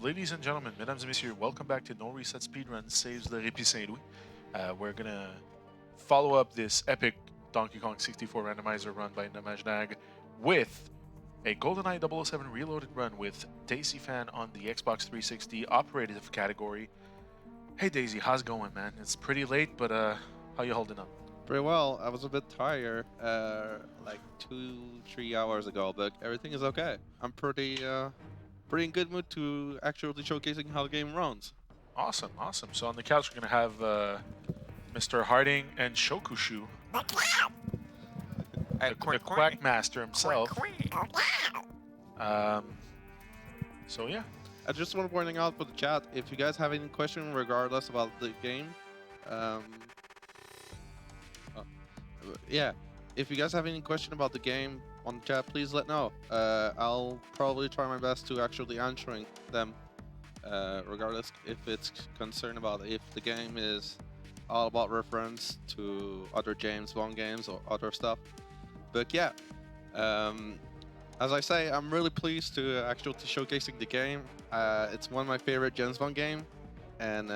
ladies and gentlemen, mesdames et messieurs, welcome back to NoReset Speedrun Saves the Répit Saint-Louis. We're gonna follow up this epic Donkey Kong 64 randomizer run by Nag with a GoldenEye 007 reloaded run with DaisyFannn on the Xbox 360 operative category. Hey Daisy, how's it going, man? It's pretty late, but how you holding up? Pretty well. I was a bit tired, like 2-3 hours ago, but everything is okay. I'm pretty in good mood to actually showcasing how the game runs. Awesome, awesome. So on the couch, we're gonna have Mr. Harding and Shokushu, the Quack Master himself. So yeah. I just want to point out for the chat, if you guys have any question regardless about the game, yeah, if you guys have any question about the game on the chat, please let know. I'll probably try my best to actually answering them, regardless if it's concerned about if the game is all about reference to other James Bond games or other stuff. But yeah, as I say, I'm really pleased to actually showcasing the game. It's one of my favorite James Bond game, and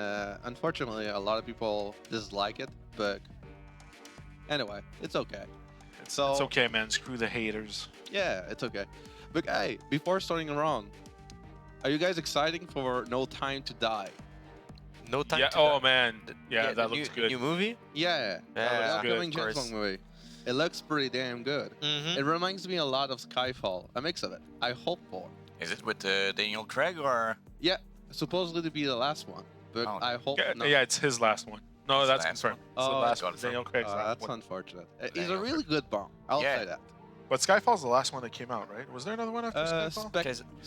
unfortunately, a lot of people dislike it. But anyway, it's okay. It's okay, man. Screw the haters. Yeah, it's okay. But hey, before starting around, are you guys excited for No Time to Die? No Time to Oh Die. man, yeah, that looks good. New movie? Yeah, Yeah, the upcoming good, of James course. Bond movie. It looks pretty damn good. Mm-hmm. It reminds me a lot of Skyfall, a mix of it. I hope for. Is it with Daniel Craig or? Yeah, supposedly to be the last one, but Oh, I hope Yeah, not. yeah, it's his last one. No, His that's last confirmed. one? It's the Oh, last got one. it from- Daniel Craig's last That's one. unfortunate. He's a Daniel really good Bond. I'll Yeah. say that. But Skyfall's the last one that came out, right? Was there another one after Skyfall?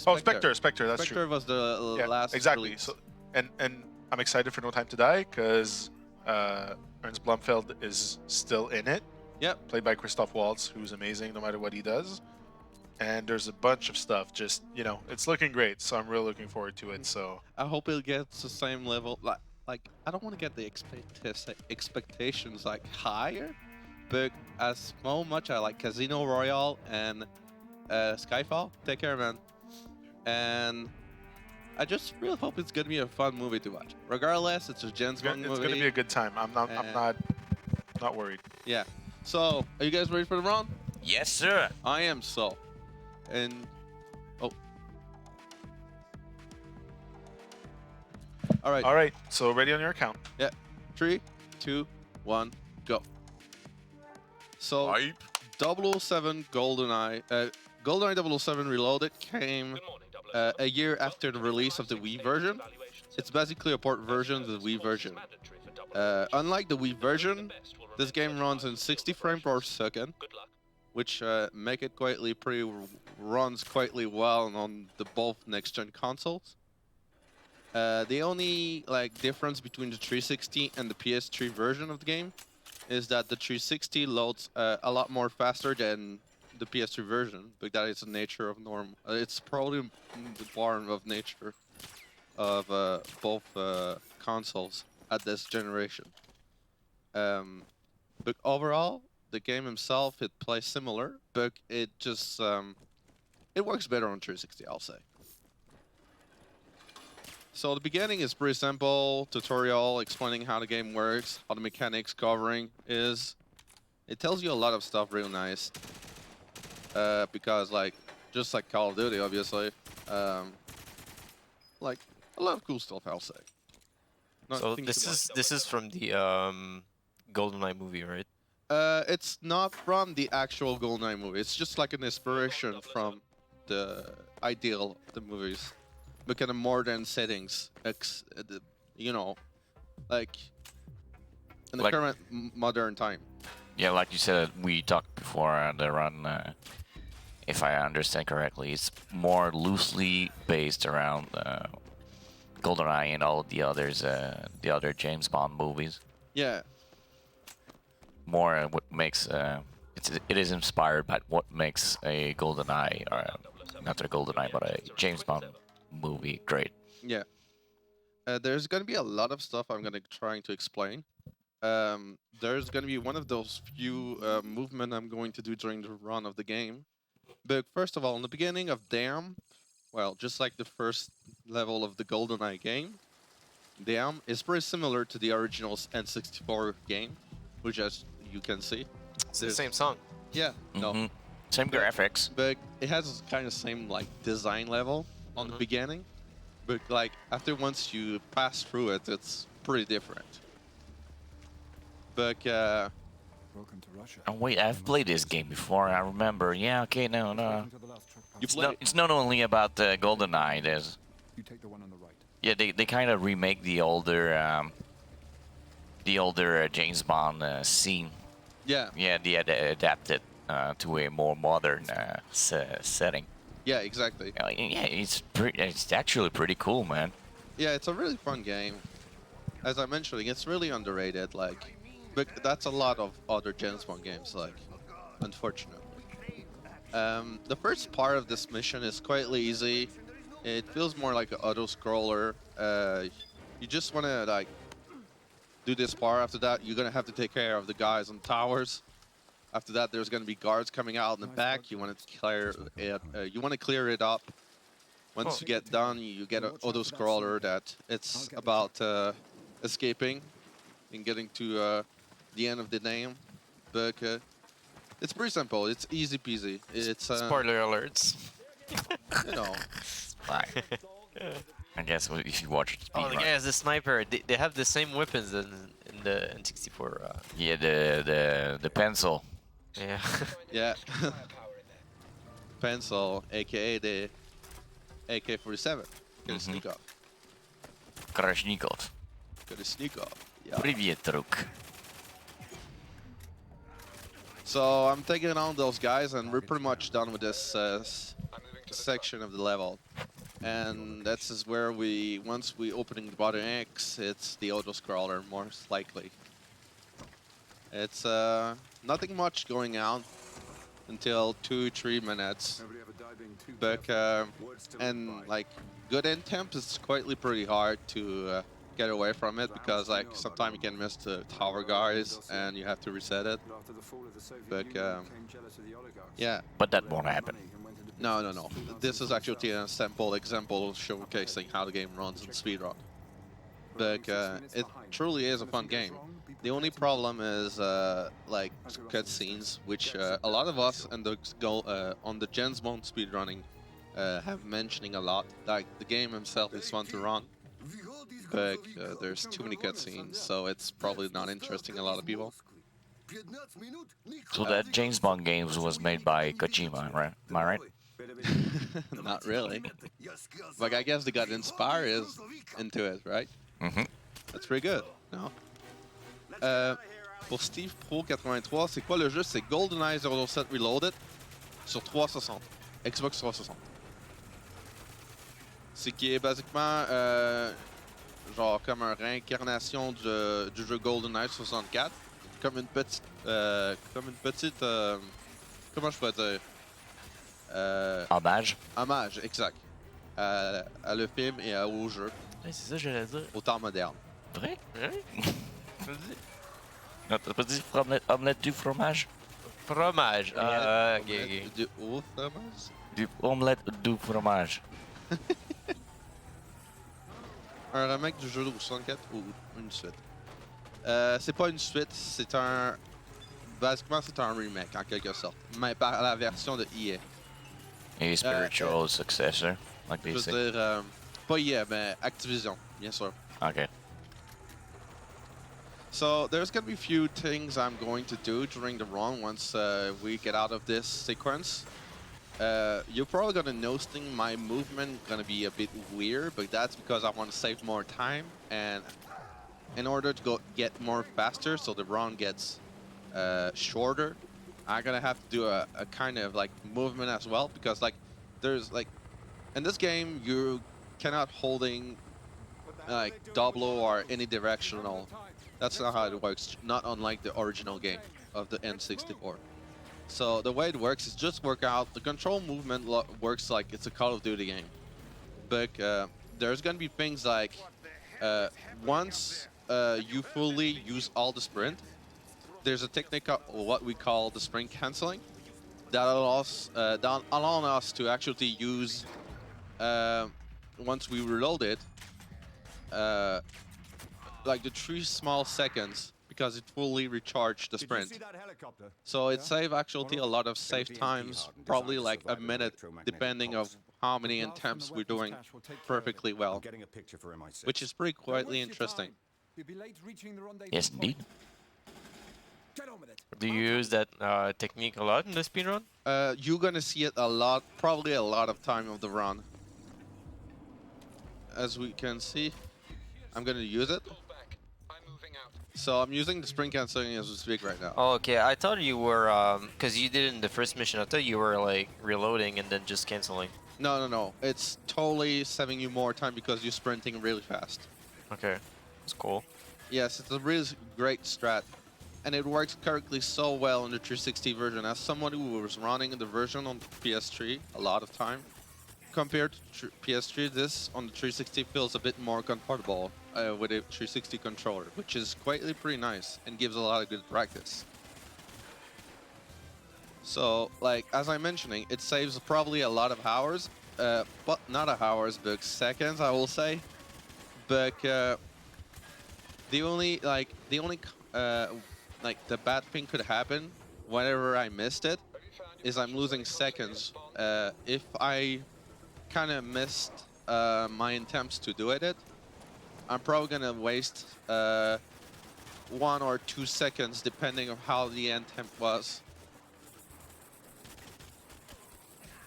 Oh, Spectre. That's Spectre true. was the Yeah, last exactly. release. So, and I'm excited for No Time to Die because Ernst Blumfeld is still in it. Yep. Played by Christoph Waltz, who's amazing no matter what he does. And there's a bunch of stuff. Just it's looking great. So I'm really looking forward to it. So I hope it gets the same level. Like I don't want to get the expectations like higher, but as much I like Casino Royale and Skyfall. Take care, man. And I just really hope it's gonna be a fun movie to watch. Regardless, it's a James Bond movie. it's gonna be a good time. I'm not worried. Yeah. So, are you guys ready for the round? Yes, sir. I am so. And all right. All right. So ready on your account. 3, 2, 1, go. So, Hype. 007 GoldenEye, GoldenEye 007 Reloaded came a year after the release of the Wii version. It's basically a port version of the Wii version. Unlike the Wii version, this game runs in 60 frames per second, which make it runs quietly well on the both next-gen consoles. The only difference between the 360 and the PS3 version of the game is that the 360 loads a lot more faster than the PS3 version, but that is the nature of norm. It's probably the born of nature of both consoles at this generation. But overall, the game itself, it plays similar, but it just it works better on 360, I'll say. So the beginning is pretty simple, tutorial explaining how the game works, how the mechanics covering is. It tells you a lot of stuff real nice. Because just like Call of Duty, obviously, like a lot of cool stuff, I'll say. So Nothing too this is from the GoldenEye movie, right? It's not from the actual GoldenEye movie. It's just like an inspiration from the ideal of the movies. But kind of modern settings, like in the Like- current modern time. Yeah, like you said, we talked before on the run. If I understand correctly, it's more loosely based around GoldenEye and all of the others, the other James Bond movies. Yeah, More what makes it is inspired by what makes a GoldenEye, or not a GoldenEye, but a James Bond movie great. yeah. There's gonna be a lot of stuff I'm gonna trying to explain. There's gonna be one of those few movement I'm going to do during the run of the game. But first of all, in the beginning of Damn, well, just like the first level of the GoldenEye game, Damn, is pretty similar to the original N64 game, which as you can see. It's the same song. Yeah, no. Mhm. Same graphics. But it has kind of same like design level on the beginning. But like after once you pass through it, it's pretty different. But Welcome to Russia. Oh wait, I've played this game before. I remember. Yeah. Okay. No. you It's not only about GoldenEye. There's You take the one on the right. yeah. They kind of remake the older James Bond scene. yeah, Yeah. They adapted to a more modern setting. yeah, exactly. Yeah. It's actually pretty cool, man. Yeah, it's a really fun game. As I mentioned, it's really underrated. Like, but that's a lot of other James Bond games. Like, unfortunately. The first part of this mission is quite easy. It feels more like an auto scroller. You just want to like do this part. After that, you're gonna have to take care of the guys on towers. After that, there's gonna be guards coming out in the back. You want to clear it. You want to clear it up. Once you get done, you get an auto scroller that it's about escaping and getting to the end of the game. But it's pretty simple. It's easy peasy. It's Spoiler alerts. you know. Right. I guess if you watch the Oh, the speedrun. guy has the sniper. They have the same weapons in the N64. Yeah, the pencil. Yeah. Yeah. Pencil, aka the AK-47. Get a sneak up. Kalashnikov. Get a sneak up. Yeah. Привет, друг. So I'm taking on those guys, and we're pretty much done with this section of the level. And that's where once we opening the button X, it's the auto scroller most likely. It's nothing much going on until 2-3 minutes. But and like good in temp is quietly pretty hard to get away from it because like sometimes you can miss the tower guys and you have to reset it. But yeah. But that won't happen. No. This is actually a simple example showcasing how the game runs in speedrun. But it truly is a fun game. The only problem is like cutscenes, which a lot of us on the James Bond speedrunning have mentioning a lot. Like the game itself is fun to run, but there's too many cutscenes, so it's probably not interesting a lot of people. So that James Bond games was made by Kojima, right? Am I right? Not really. Like I guess they got inspired into it, right? Mhm. That's pretty good. No. Pour Steve Pro 83, c'est quoi le jeu? C'est GoldenEye 007 Reloaded sur 360, Xbox 360. C'est qui est basiquement genre comme une réincarnation du jeu GoldenEye 64, comme une petite comment je pourrais dire? Hommage. Hommage, exact. À le film et au jeu, Ouais, c'est ça que j'allais dire. au temps moderne. Vrai? Ouais. Non, t'as pas dit omelette du fromage? Fromage. Ok. Du haut fromage? Du omelette du fromage. Un remake du jeu de 64 ou une suite? C'est pas une suite, c'est un... Basiquement, c'est un remake, en quelque sorte. Mais par la version de EA. A spiritual successor, like Je they veux say. dire, pas EA, mais Activision, bien sûr. Okay. So, there's gonna be a few things I'm going to do during the run once we get out of this sequence. You're probably gonna noticing my movement gonna be a bit weird, but that's because I want to save more time, and in order to get more faster, so the run gets shorter, I'm gonna have to do a kind of like movement as well, because like there's like in this game you cannot holding like double or any directional. That's not how it works, not unlike the original game of the N64. So the way it works is just work out. The control movement works like it's a Call of Duty game. But there's gonna be things like once you fully use all the sprint, there's a technique of what we call the sprint canceling that allows us to actually use once we reload it, like the 3 small seconds, because it fully recharged the sprint. So it saved actually a lot of save times, probably like a minute, depending of how many attempts we're doing perfectly well, which is pretty quietly interesting. Yes, indeed. Do you use that technique a lot in the speedrun? You're gonna see it a lot, probably a lot of time of the run. As we can see, I'm gonna use it. So I'm using the sprint canceling as we speak right now. Oh, okay. I thought you were, because you did it in the first mission. I thought you were like reloading and then just canceling. No. It's totally saving you more time because you're sprinting really fast. Okay, that's cool. Yes, it's a really great strat. And it works currently so well in the 360 version. As someone who was running the version on PS3 a lot of time, compared to PS3, this on the 360 feels a bit more comfortable with a 360 controller, which is quietly pretty nice and gives a lot of good practice. So, like, as I'm mentioning, it saves probably a lot of hours, but not hours, but seconds, I will say. But the bad thing could happen whenever I missed it is I'm losing seconds. If I kind of missed my attempts to do it, I'm probably gonna waste 1 or 2 seconds depending on how the attempt was.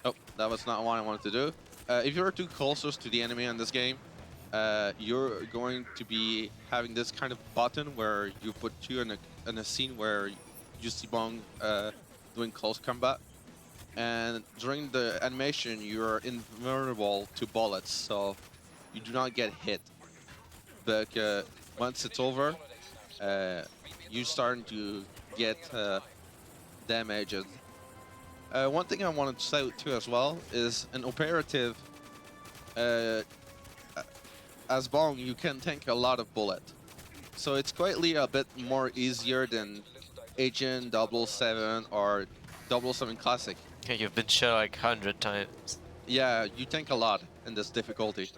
Oh, that was not what I wanted to do. If you're too closest to the enemy in this game, you're going to be having this kind of button where you put you in a scene where you see Bong doing close combat. And during the animation, you're invulnerable to bullets, so you do not get hit. But once it's over, you're starting to get damaged. One thing I wanted to say too as well is an operative. As Bong, you can tank a lot of bullet, so it's quietly a bit more easier than Agent 007 or 007 Classic. Okay, you've been shot like 100 times. Yeah, you tank a lot in this difficulty.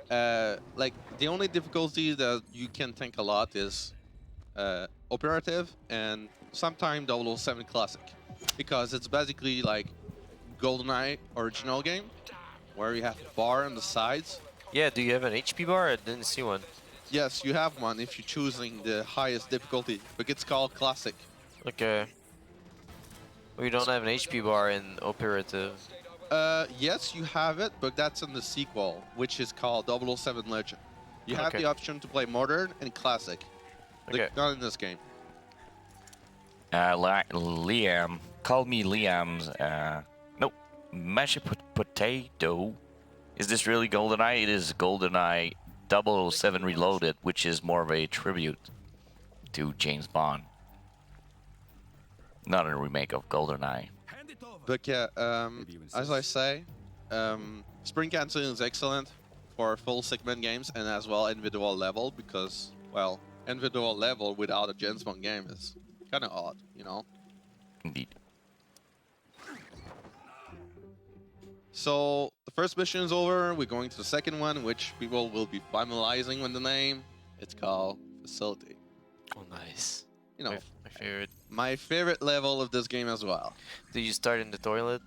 Like, the only difficulty that you can tank a lot is Operative and sometimes 007 Classic. Because it's basically like GoldenEye original game, where you have a bar on the sides. Yeah, do you have an HP bar? I didn't see one. Yes, you have one if you're choosing the highest difficulty, but it's called Classic. Okay. We don't have an HP bar in Operative. Yes, you have it, but that's in the sequel, which is called 007 Legend. You have Okay. the option to play Modern and Classic. Okay. Not in this game. Liam, call me Liam's. Nope, mashed potato. Is this really GoldenEye? It is GoldenEye 007 Reloaded, which is more of a tribute to James Bond, not a remake of GoldenEye. But yeah, as I say, sprint canceling is excellent for full segment games and as well individual level because, well, individual level without a James Bond game is kind of odd, you know? Indeed. So the first mission is over. We're going to the second one, which people will be finalizing with the name. It's called Facility. Oh, nice. You know, My favorite. my favorite level of this game as well. Do you start in the toilet?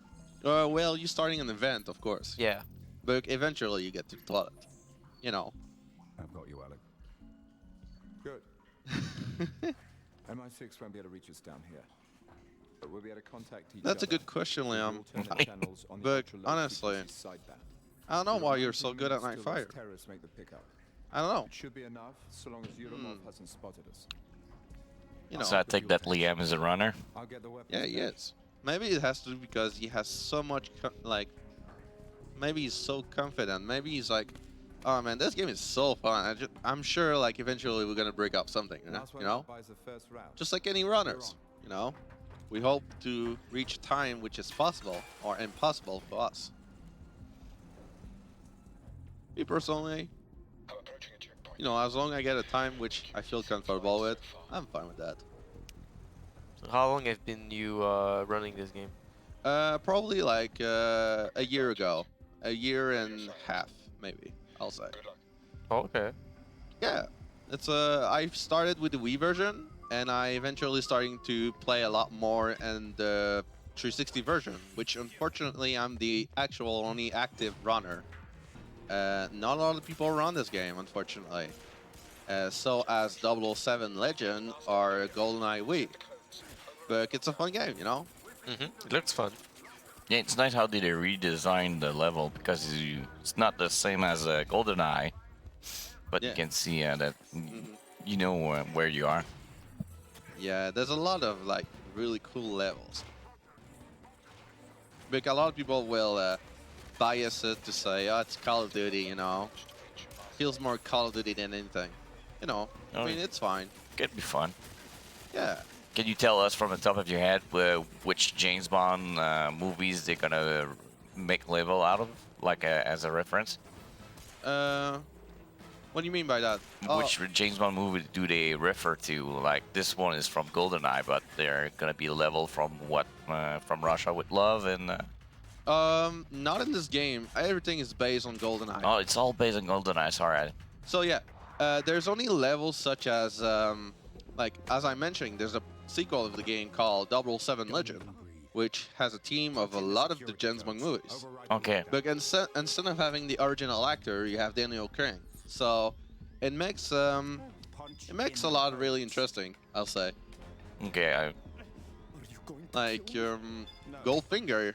Well, you're starting an event, of course. Yeah. But eventually you get to the toilet. You know. I've got you, Alec. Good. MI6 won't be able to reach us down here. But we'll be able to contact each That's a other good question, through the Liam. alternate channels on the But ultra-low honestly, frequency sideband. I don't know We're why around you're so 2 good at minutes night till those fire. terrorists make the pickup. I don't know. It should be enough, so long as Euromov hasn't spotted us. You know. So I take that Liam is a runner. I'll get the weapons Yeah, he back. is. Maybe it has to be because he has so much, maybe he's so confident. Maybe he's like, oh man, this game is so fun. I'm sure, like, eventually we're gonna break up something, Last you one know? out buys the first round. Just like any runners, you know? We hope to reach a time which is possible or impossible for us. Me personally, you know, as long as I get a time which I feel comfortable with, I'm fine with that. So how long have been you running this game? Probably like a year ago, a year and a half. maybe I'll say. Okay. Yeah, it's I started with the Wii version, and I eventually starting to play a lot more in the 360 version, which unfortunately I'm the actual only active runner. Not a lot of people run this game, unfortunately. So as 007 Legend or GoldenEye Wii. But it's a fun game, you know? It looks fun. Yeah, it's nice how they redesigned the level because it's not the same as GoldenEye, but you Yeah. can see that you know where you are. Yeah, there's a lot of like really cool levels. But a lot of people will bias it to say, oh, it's Call of Duty, you know? Feels more Call of Duty than anything. You know, I Oh, mean, it's fine. Could be fun. Yeah. Can you tell us from the top of your head which James Bond movies they're gonna make level out of, like as a reference? What do you mean by that? Which James Bond movie do they refer to? Like this one is from GoldenEye, but they're gonna be level from what? From Russia with Love and. Not in this game. Everything is based on GoldenEye. Oh, it's all based on GoldenEye. Sorry. So yeah, there's only levels such as, like as I mentioned, there's a sequel of the game called 007 Legend, which has a team of a lot of the James Bond movies. Okay. But instead of having the original actor, you have Daniel Craig. So it makes a lot really interesting, I'll say. Okay. Like Goldfinger,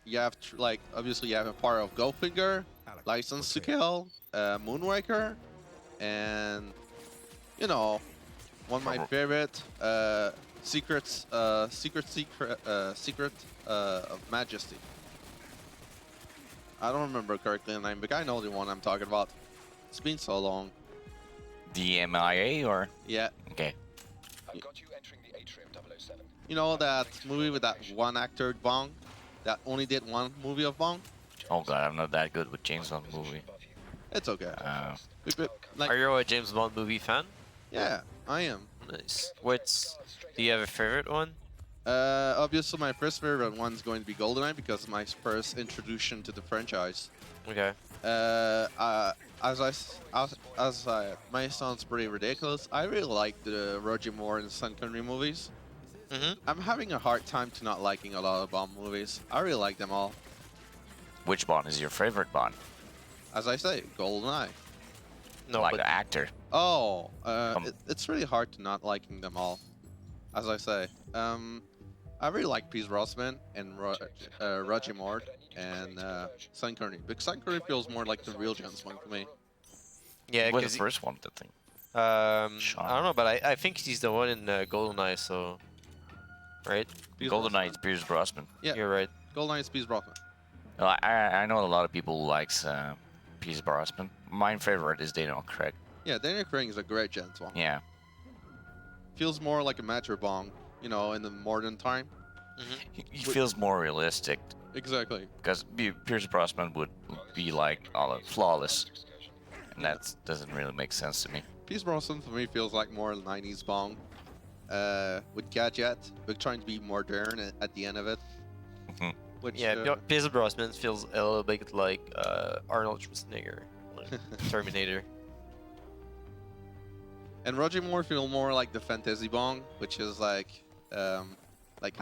you have like obviously you have a part of Goldfinger, License to Kill, Moonraker, and you know one of my favorite Secret of Majesty. I don't remember correctly the name, but I know the one I'm talking about. It's been so long. DMIA or? Yeah. Okay. I've got you entering the atrium 007. You know that movie with that one actor Bong, that only did one movie of Bong? Oh god, I'm not that good with James Bond movie. It's okay. Like, Are you a James Bond movie fan? yeah, I am. Nice. Do you have a favorite one? Obviously, my first favorite one's going to be GoldenEye because it's my first introduction to the franchise. Okay. My sounds pretty ridiculous. I really like the Roger Moore and Sean Connery movies. I'm having a hard time to not liking a lot of Bond movies. I really like them all. Which Bond is your favorite Bond? As I say, GoldenEye. No, like but the actor. Oh, it's really hard to not liking them all. As I say, I really like Pierce Brosnan and Roger Moore and Sean Connery. Because Sean Connery feels more like the real James Bond for me. yeah, What's because the first one, I think? I don't know, but I think he's the one in GoldenEye, so right? Pierce GoldenEye Brosnan. is Pierce Brosnan. Yeah, You're right. GoldenEye is Pierce Brosnan. Well, I know a lot of people who likes Pierce Brosnan. My favorite is Daniel Craig. Yeah, Daniel Craig is a great James Bond. Yeah. Feels more like a mature Bond, you know, in the modern time. He feels more realistic Exactly. because Pierce Brosnan would be like all flawless, and that doesn't really make sense to me. Pierce Brosnan for me feels like more 90s Bond, with gadget, but trying to be modern at the end of it. Mhm. Which, Yeah, Pierce Brosnan feels a little bit like Arnold Schwarzenegger, like Terminator. and Roger Moore feel more like the fantasy Bond, which is like a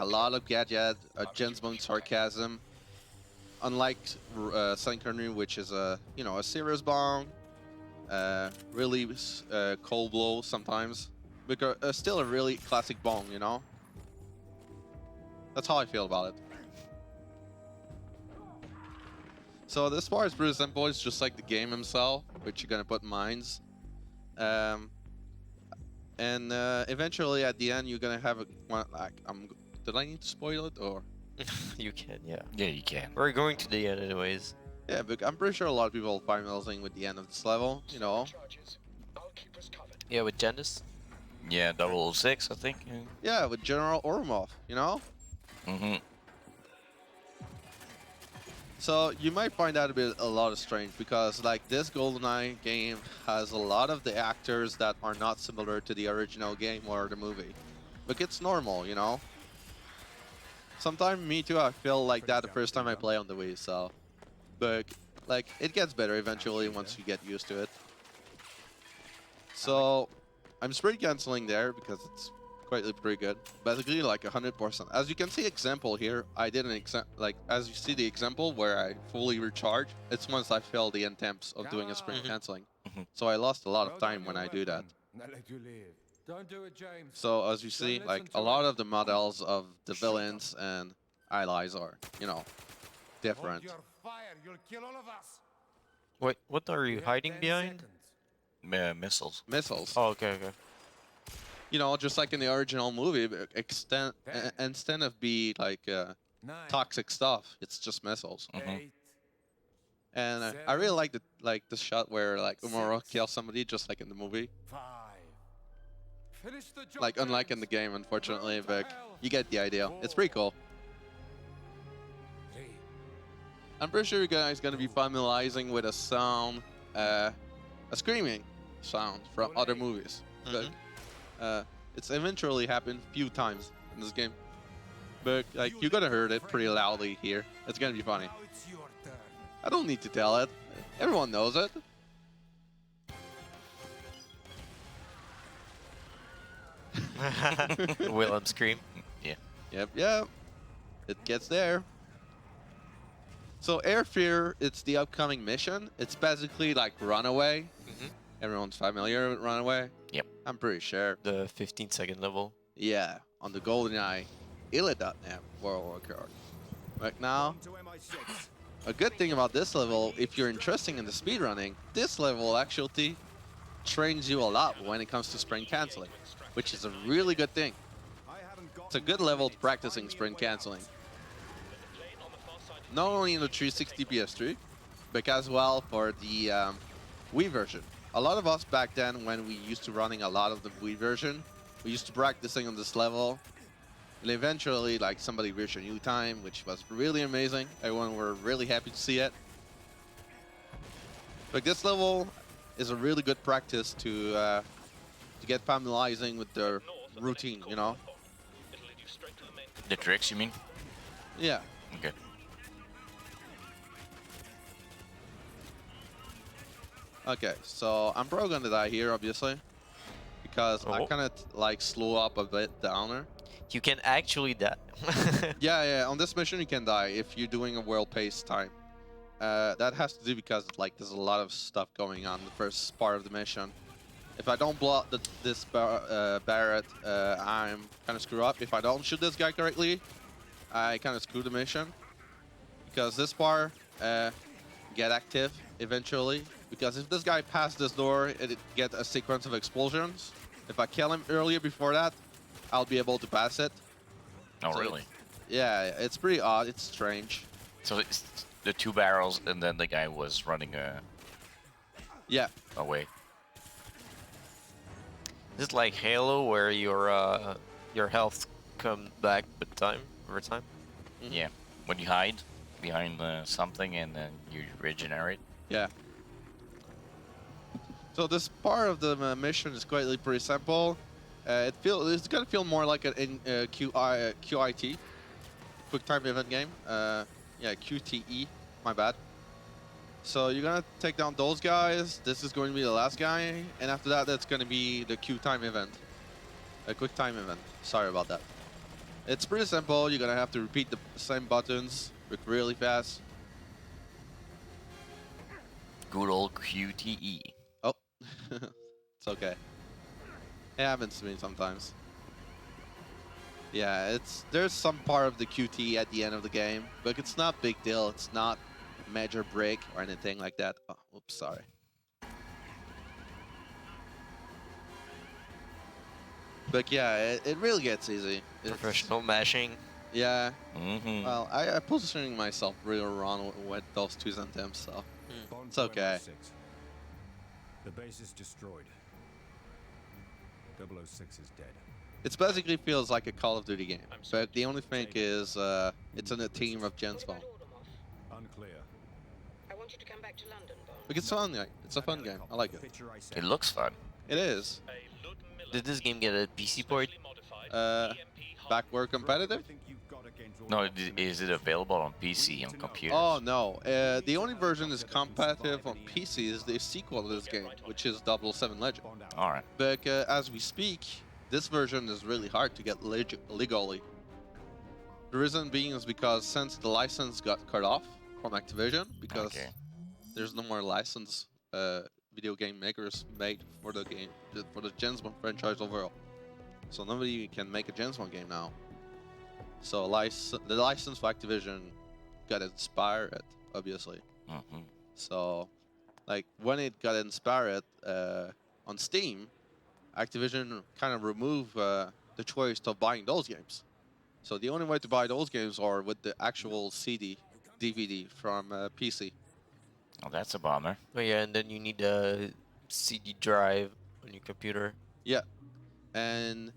lot of gadget, James Bond sarcasm. Unlike Sean Connery, which is a serious Bond, really cold blow sometimes, but still a really classic Bond, you know. That's how I feel about it. So this part is pretty simple. It's just like the game himself, which you're gonna put mines, and eventually at the end you're gonna have a did I need to spoil it or? You can, yeah. Yeah, you can. We're going to the end anyways. Yeah, but I'm pretty sure a lot of people will find melting with the end of this level. You know. Charges. I'll keep us covered. Yeah, with Janice. Yeah, 006, I think. Yeah, with General Orumov. You know. Mm-hmm. So you might find that a lot of strange because like this GoldenEye game has a lot of the actors that are not similar to the original game or the movie. But it's normal, you know. Sometimes me too, I feel like that the first time I play on the Wii, so. But like, it gets better eventually once you get used to it. So, I'm sprint canceling there because it's quite pretty good. Basically, like 100%. As you can see, example here, I did an as you see the example where I fully recharge, it's once I fail the attempts of doing a sprint canceling. So I lost a lot of time when I do that. Don't do it, James. So as you see, like a lot of the models of the villains and allies are, you know, different. Fire, you'll kill all of us. Wait, what are you hiding behind? Missiles. Missiles. Oh, okay, okay. You know, just like in the original movie, instead of be like toxic stuff, it's just missiles. And I really like the shot where like Umaro kills somebody just like in the movie. 5. Finish the job. Like unlike in the game, unfortunately, but you get the idea. It's pretty cool. 3. I'm pretty sure you guys gonna be familiarizing with a sound, a screaming sound from other movies. But, it's eventually happened a few times in this game. But like you're gonna hear it pretty loudly here. It's gonna be funny. Now it's your turn. I don't need to tell it. Everyone knows it. Willem scream. Yep. It gets there. So Air Fear, it's the upcoming mission. It's basically like Runaway. Everyone's familiar with Runaway? Yep. I'm pretty sure. The 15-second level. Yeah, on the GoldenEye Ila.net World Record. Right now, To MI6. a good thing about this level, if you're interested in the speedrunning, this level actually trains you a lot when it comes to sprint canceling, which is a really good thing. I haven't got It's a good level to practicing sprint canceling. Not only in the 360 PS3, but as well for the Wii version. A lot of us back then, when we used to running a lot of the Wii version, we used to practicing on this level. And eventually, like, somebody reached a new time, which was really amazing. Everyone were really happy to see it. But this level is a really good practice to get familiarizing with the routine, you know? The tricks, you mean? Yeah. Okay. Okay, so I'm probably gonna die here, obviously. Because I kind of, like, slow up a bit downer. You can actually die. Yeah, on this mission you can die if you're doing a well-paced time. That has to do because, like, there's a lot of stuff going on the first part of the mission. If I don't block this Barrett, I'm kind of screwed up. If I don't shoot this guy correctly, I kind of screw the mission. Because this bar get active eventually. Because if this guy passed this door, it get a sequence of explosions. If I kill him earlier before that, I'll be able to pass it. Oh, So really? Yeah, it's pretty odd. It's strange. So it's the 2 barrels, and then the guy was running Yeah. away. Is it like Halo, where your health come back over time? Yeah. When you hide behind something, and then you regenerate. Yeah. So this part of the mission is quite pretty simple. It's gonna feel more like an QIT, quick time event game. Yeah, QTE. My bad. So you're gonna take down those guys. This is going to be the last guy, and after that, that's gonna be the Q time event, a quick time event. Sorry about that. It's pretty simple. You're gonna have to repeat the same buttons really fast. Good old QTE. Oh, it's okay. It happens to me sometimes. Yeah, there's some part of the QT at the end of the game, but it's not big deal. It's not major break or anything like that. Oh, oops, sorry. But yeah, it really gets easy. Professional mashing. Yeah. Mm-hmm. Well, I'm positioning myself really wrong with those 2 attempts, so Bond it's to okay. MI6. The base is destroyed. 006 is dead. It basically feels like a Call of Duty game, but the only thing is it's in a team of James Bond. Unclear. I want you to come back to London, Bond. Like, it's fun, it's a fun game. I like it. Picture I sent. It looks fun. It is. Did this game get a PC port? Backward competitive? I think you've got against No, is it available on PC and computers? Oh no, the only version is competitive on PC is the sequel to this game, which is 007 Legend. All right. But as we speak, this version is really hard to get legally. The reason being is because since the license got cut off from Activision, because Okay. there's no more license video game makers made for the game, for the James Bond franchise overall. So nobody can make a James Bond game now. So the license for Activision got inspired, obviously. Mm-hmm. So, like when it got inspired on Steam, Activision kind of removed the choice of buying those games. So the only way to buy those games are with the actual CD, DVD from PC. Oh, that's a bummer. Oh yeah, and then you need a CD drive on your computer. Yeah, and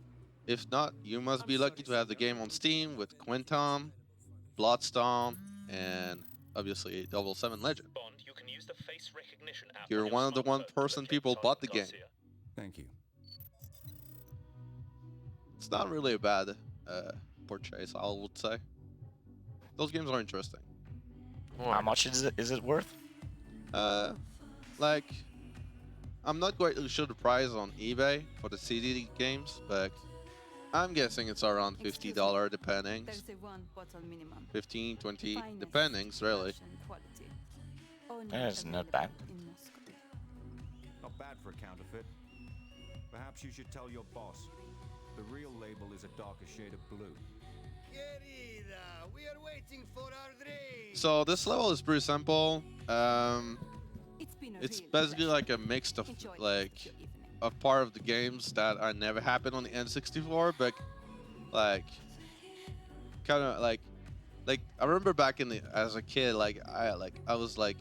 if not, you must be lucky to have the game on Steam with Quantum, Bloodstone, and obviously 007 Legend. You're one of the 1% people bought the game. Thank you. It's not really a bad purchase, I would say. Those games are interesting. How much is it worth? Like, I'm not quite sure the price on eBay for the CD games, but I'm guessing it's around $50 depending. 15, 20, depending, really. That's not bad. Not bad for a counterfeit. Perhaps you should tell your boss. The real label is a darker shade of blue. We are waiting for our drink. So this level is pretty simple. It's basically like a mix of a part of the games that are never happened on the N64, but like kind of like I remember back in as a kid, I was like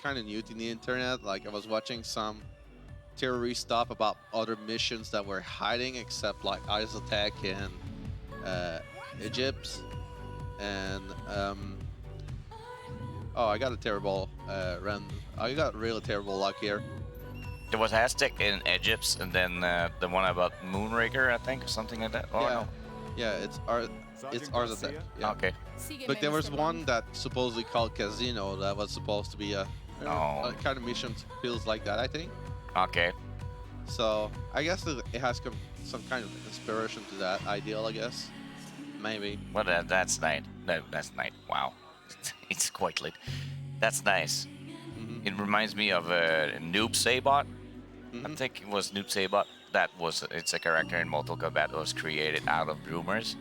kind of new to the internet. Like I was watching some theory stuff about other missions that were hiding, except like Isotech and Egypt, and oh, I got a terrible I got really terrible luck here. There was Aztec in Egypt, and then the one about Moonraker, I think, or something like that. Oh, Yeah, no. yeah, it's Isotech. Yeah. Okay. But there was one that supposedly called Casino that was supposed to be a kind of mission feels like that, I think. Okay. So I guess it has some kind of inspiration to that ideal, I guess. Maybe. Well, that's nice. That's nice. Wow. It's quite late. That's nice. Mm-hmm. It reminds me of Noob Saibot. Mm-hmm. I think it was Noob Saibot. It's a character in Mortal Kombat that was created out of rumors.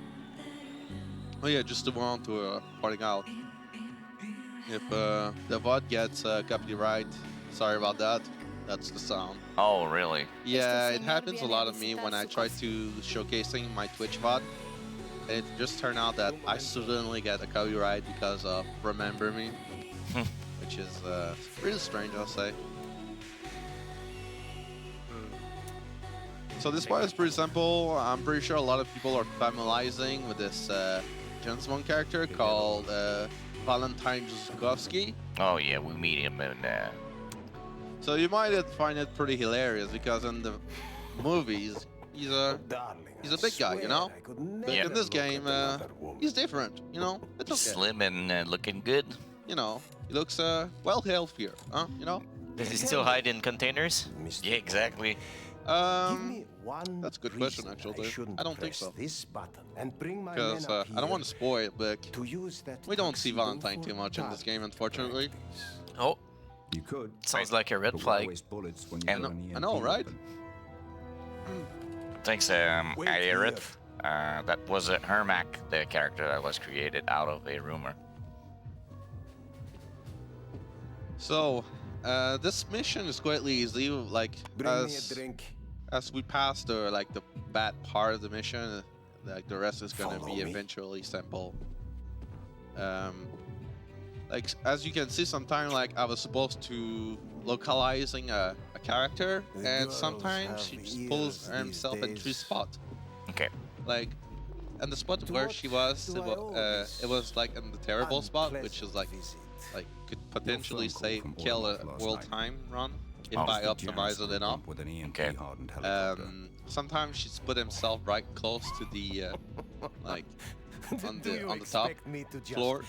Oh yeah, just to want to pointing out. If the VOD gets copyright, sorry about that. That's the sound. Oh, really? Yeah, it happens a lot of me when I try to showcasing my Twitch VOD. And it just turned out that I suddenly get a copyright because of Remember Me, which is really strange, I'll say. So this part is pretty simple. I'm pretty sure a lot of people are familiarizing with this James Bond character called Valentine Zukovsky. Oh, yeah, we meet him in... So you might find it pretty hilarious because in the movies, he's a big guy, you know? But Yeah. in this game, he's different, you know? It's okay. Slim and looking good. You know, he looks well healthier, huh? You know? Does he still hide in containers? Yeah, exactly. That's a good question, actually. I don't think so. Because I don't want to spoil it, but we don't see Valentine too much in this game, unfortunately. Oh, You could. sounds like a red But why flag. waste bullets when And- you've got an I know, EMP right? weapon? Thanks, Aerith. That was Hermac, the character that was created out of a rumor. So, this mission is quite easy. Like, Bring me a drink. as we pass the bad part of the mission, like the rest is gonna Follow be me. eventually simple. Like as you can see, sometimes like I was supposed to localizing a character, The and girls sometimes have she just ears pulls these herself into days. spot. Okay. Like, and the spot To where what she was, do I owe this it was like in the terrible spot, which is like visit? could potentially phone call save from kill a Orloff last world night. time run if Oh. I The optimize Germans it enough. with an EMP Okay. hardened helicopter. Sometimes she's put himself right close to the like on Do the you on the top expect me to just floor,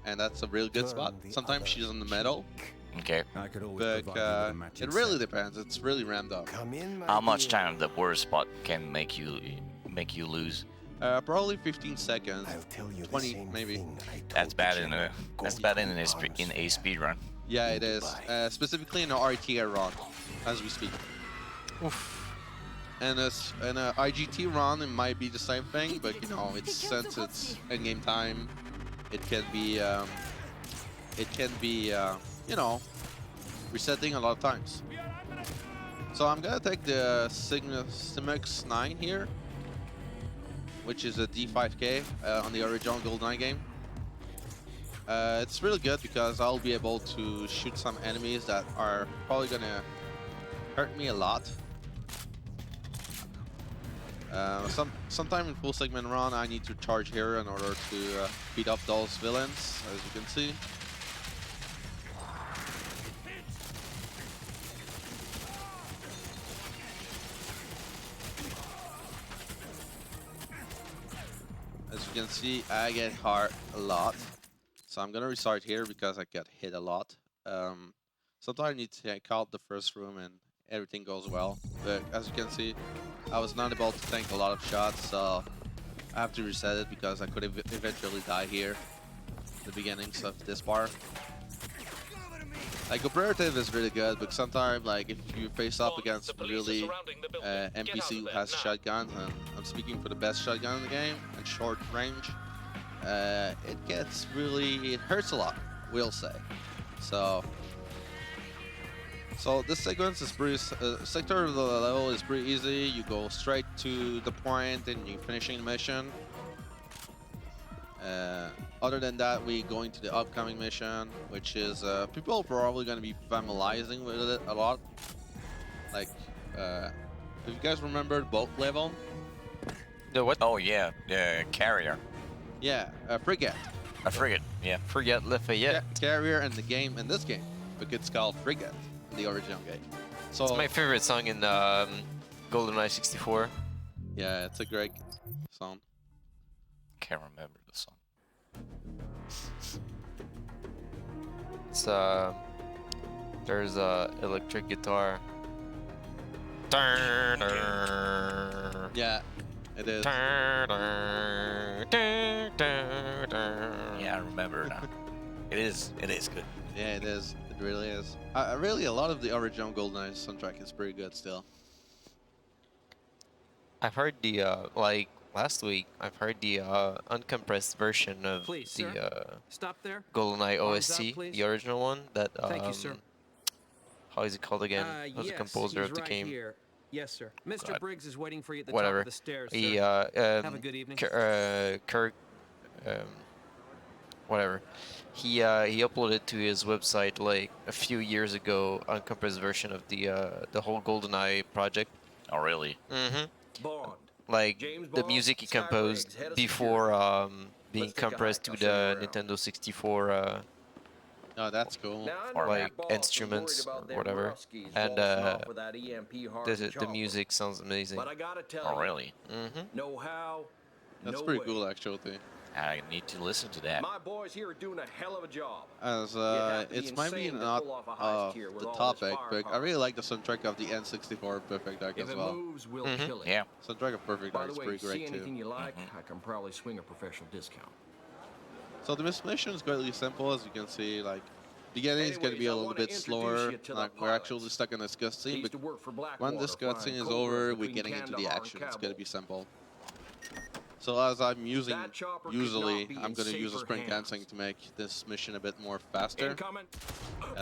and that's a real good turn spot. the Sometimes other she's on the middle, Okay. I could always but provide you with a matching it really set. depends. It's really rammed up. Come in, my How much dear. time the worst spot can make you lose? Probably 15 seconds, I'll tell you 20 the same maybe. thing I told That's bad the in general. that's Go bad to in a arms speed run. Yeah, it is. Dubai. Specifically in the RTR run, as we speak. And in a IGT run, it might be the same thing, but you know, it's since it's in-game time, it can be you know, resetting a lot of times. So I'm gonna take the Simix 9 here, which is a D5K on the original GoldenEye game. It's really good because I'll be able to shoot some enemies that are probably gonna hurt me a lot. Sometime in full segment run, I need to charge here in order to beat up those villains, as you can see. As you can see, I get hurt a lot. So I'm gonna restart here because I get hit a lot. Sometimes I need to take out the first room and everything goes well. But as you can see, I was not able to tank a lot of shots, so I have to reset it because I could eventually die here at the beginnings of this part. Like, cooperative is really good, but sometimes, like, if you face up against really NPC who has shotguns, and I'm speaking for the best shotgun in the game, and short range, it hurts a lot, we'll say. So this sequence is pretty, sector of the level is pretty easy. You go straight to the point and you're finishing the mission. Other than that, we go into the upcoming mission, which is people are probably going to be familiarizing with it a lot. Like, if you guys remember the boat level? The what? Oh yeah, the carrier, Yeah, frigate. a frigate. Yeah. Forget Lafayette. Carrier in this game, but it's called frigate in the original game. So It's my favorite song in GoldenEye 64. yeah, it's a great song. Can't remember the song. It's there's a electric guitar. Yeah, it is. Yeah, I remember now. It is good. Yeah, it is. It really is. Really, a lot of the original GoldenEye soundtrack is pretty good still. I've heard the like last week. I've heard the uncompressed version of Please, the sir. Stop there. GoldenEye Arms up, OST, please. the original one. That Thank you, sir. How is it called again? Who's the Yes, composer he's of the right game? Here. Yes, sir. Mr. God. Briggs is waiting for you at the Whatever. top of the stairs, sir. He Have a good evening. Kirk, whatever. He uploaded to his website like a few years ago uncompressed version of the whole GoldenEye project. Oh really? Mm-hmm. Bond. Like James the Bond, music he Sky composed Briggs, head of before being Let's take a compressed to hike. I'll show you the around. Nintendo 64 Oh, that's cool. Now, I or know like that boss was instruments worried or about them whatever, Ruskies and waltzing off with that EMP hard the chocolate. music sounds amazing. But I gotta tell Oh you, really? Mm-hmm. no how, That's no pretty way. cool, actually. I need to listen to that. My boys here are doing a hell of a job. As have to be it's maybe insane to not pull off a heist here with the all this topic, but I firepower. really like the soundtrack of the N64 Perfect Dark If as it well. moves, we'll Mhm. kill it. Yeah. Soundtrack of Perfect By Dark the is way, pretty see great anything too. you like, I can probably swing a professional discount. So the mission is really simple, as you can see. Like, beginning is going to be Anyways, a I little wanna bit introduce slower. you to the Like, we're pilots. actually stuck in this cutscene, Used but to work for when Blackwater, this flying cutscene is Cobras over, we're between getting into the Kandahar and action. It's going to Kabul. be simple. So as I'm using, That chopper could usually, not be I'm in going to use a safer sprint hands. canceling to make this mission a bit more faster. Incoming.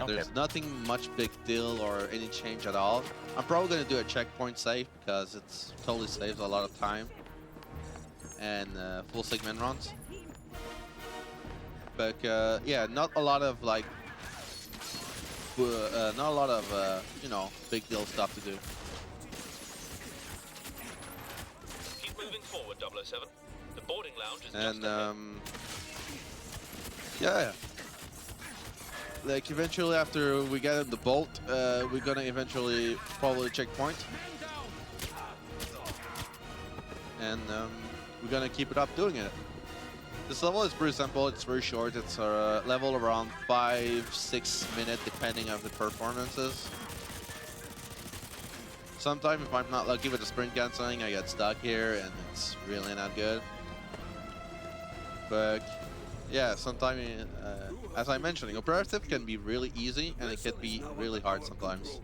There's nothing much big deal or any change at all. I'm probably going to do a checkpoint save because it's totally saves a lot of time and full segment runs. But yeah, not a lot of like, not a lot of you know, big deal stuff to do. Keep moving forward, 007. The boarding lounge is And just ahead. yeah, like eventually after we get in the boat, we're gonna eventually probably checkpoint, and we're gonna keep it up doing it. This level is pretty simple. It's very short. It's a level around 5-6 minutes, depending on the performances. Sometimes, if I'm not lucky with the sprint canceling, I get stuck here, and it's really not good. But yeah, sometimes, as I mentioned, operative can be really easy, and it can be really hard sometimes.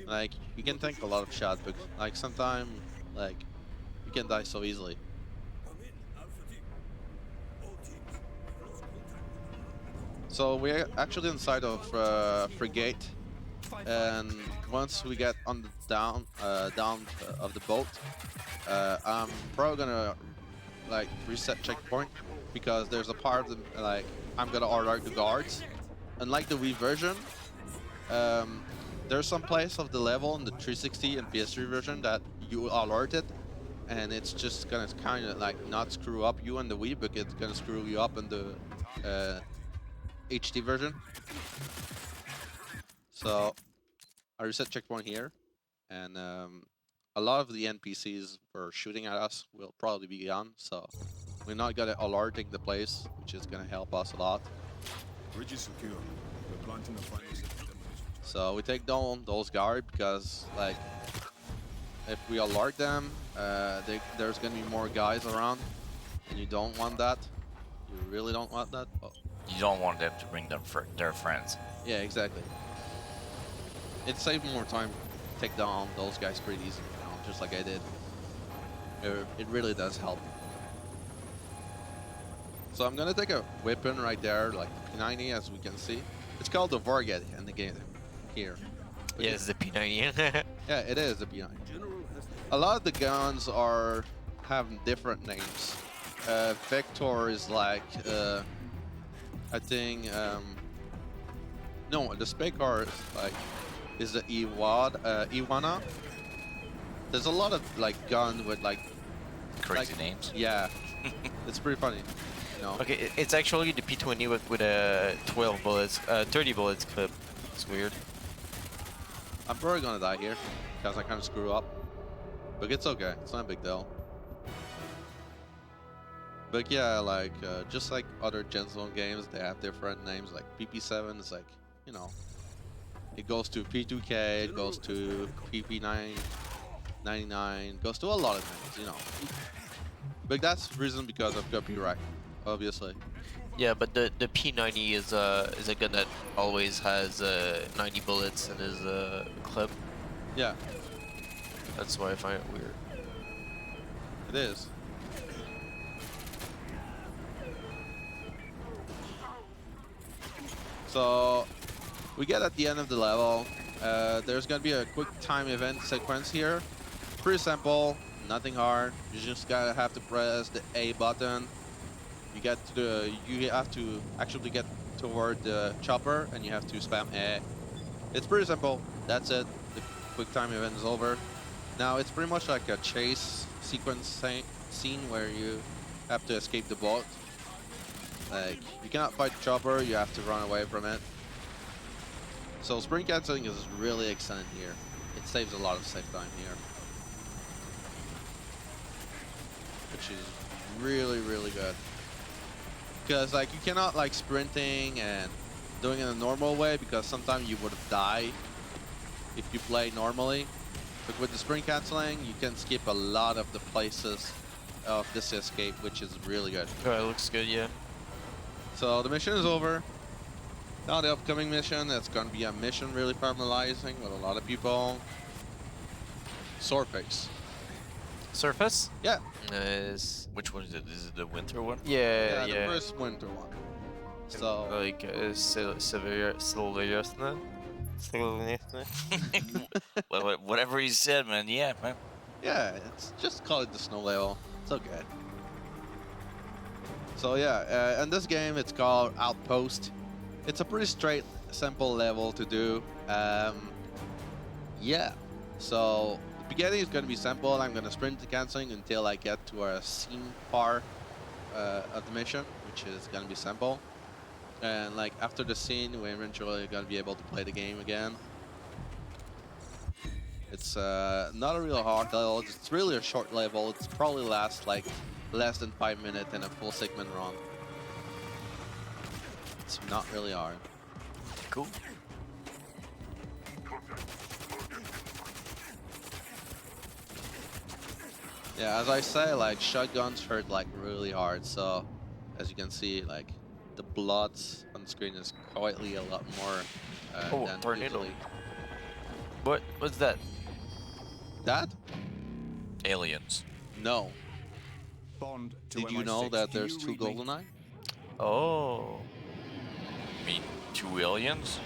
Like, you can tank a lot of shots, but like sometimes, like, you can die so easily. So we're actually inside of Frigate, and once we get on the down of the boat, I'm probably gonna like reset checkpoint because there's a part of the, like I'm gonna alert the guards. Unlike the Wii version, there's some place of the level in the 360 and PS3 version that you alert it, and it's just gonna kind of like not screw up you and the Wii, but it's gonna screw you up in the HD version. So I reset checkpoint here, and a lot of the NPCs for shooting at us will probably be gone, so we're not gonna alerting the place, which is gonna help us a lot. Bridge is secure. We're planting the final demolition. So we take down those guards because, like, if we alert them, there's gonna be more guys around, and you don't want that. You really don't want that. Oh. You don't want them to bring their friends. Yeah, exactly. It saves more time to take down those guys pretty easy, you know, just like I did. It really does help. So I'm gonna take a weapon right there, like the P90, as we can see. It's called the Varget in the game here. But Yeah, it's the P90. yeah, it is the P90. A lot of the guns have different names. Vector is like, I think, no, the Specor is like, is the Iwana. There's a lot of like gun with like Crazy names. Yeah, it's pretty funny. You know? Okay, it's actually the P20 with a 12 bullets, 30 bullets clip. It's weird. I'm probably gonna die here because I kind of screw up, but it's okay. It's not a big deal. But yeah, like just like other Gen Zone games, they have different names. Like PP7 is like, you know, it goes to P2K, it goes to PP999, goes to a lot of things, you know. But that's the reason because of copyright, obviously. Yeah, but the P90 is a gun that always has 90 bullets in his clip. Yeah, That's why I find it weird. it is. So we get at the end of the level. There's gonna be a quick time event sequence here. Pretty simple, nothing hard. You just gotta have to press the A button. You have to actually get toward the chopper, and you have to spam A. It's pretty simple. That's it. The quick time event is over. Now it's pretty much like a chase sequence scene where you have to escape the boat. Like, you cannot fight the chopper, you have to run away from it. So sprint canceling is really excellent here. It saves a lot of save time here. Which is really, really good. Because like you cannot like sprinting and doing it in a normal way because sometimes you would have died if you play normally. But with the sprint canceling, you can skip a lot of the places of this escape, which is really good. Oh, it looks good, yeah. So the mission is over. Now the upcoming mission, it's gonna be a mission really formalizing with a lot of people. Swordface. Surface? Yeah. Nice. Which one is it? Is it the winter one? Yeah, The first winter one. So Like, Sylvester? Whatever he said, man. Yeah, man. yeah, it's just call it the snow level. It's okay. So yeah, in this game it's called Outpost. It's a pretty straight, simple level to do. Yeah, so the beginning is going to be simple. I'm going to sprint the canceling until I get to a scene part of the mission, which is going to be simple. And like after the scene, we're eventually going to be able to play the game again. It's not a real hard level. It's really a short level. It's probably lasts like less than 5 minutes in a full segment run. It's not really hard. Cool. Yeah, as I say, like shotguns hurt like really hard. So, as you can see, like the blood on the screen is quietly a lot more Oh, than tornado. usually. What's that? That? Aliens. No. Bond to Did you know MI6. that Can there's you two read me? GoldenEye? Oh. I mean, 2 aliens?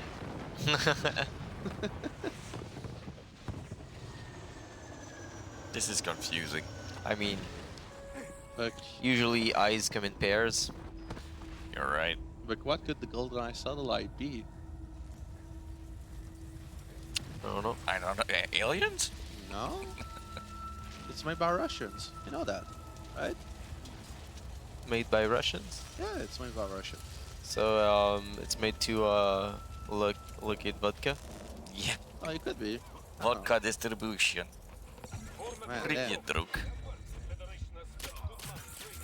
This is confusing. I mean, But usually eyes come in pairs. You're right. what could the GoldenEye satellite be? I don't know. I don't know. Aliens? No. It's made by Russians. You know that, right? Made by Russians. Yeah, it's made by Russians. So it's made to look at vodka. Yeah. Oh, it could be. I don't Vodka distribution. know. Man, damn. Привет, друг.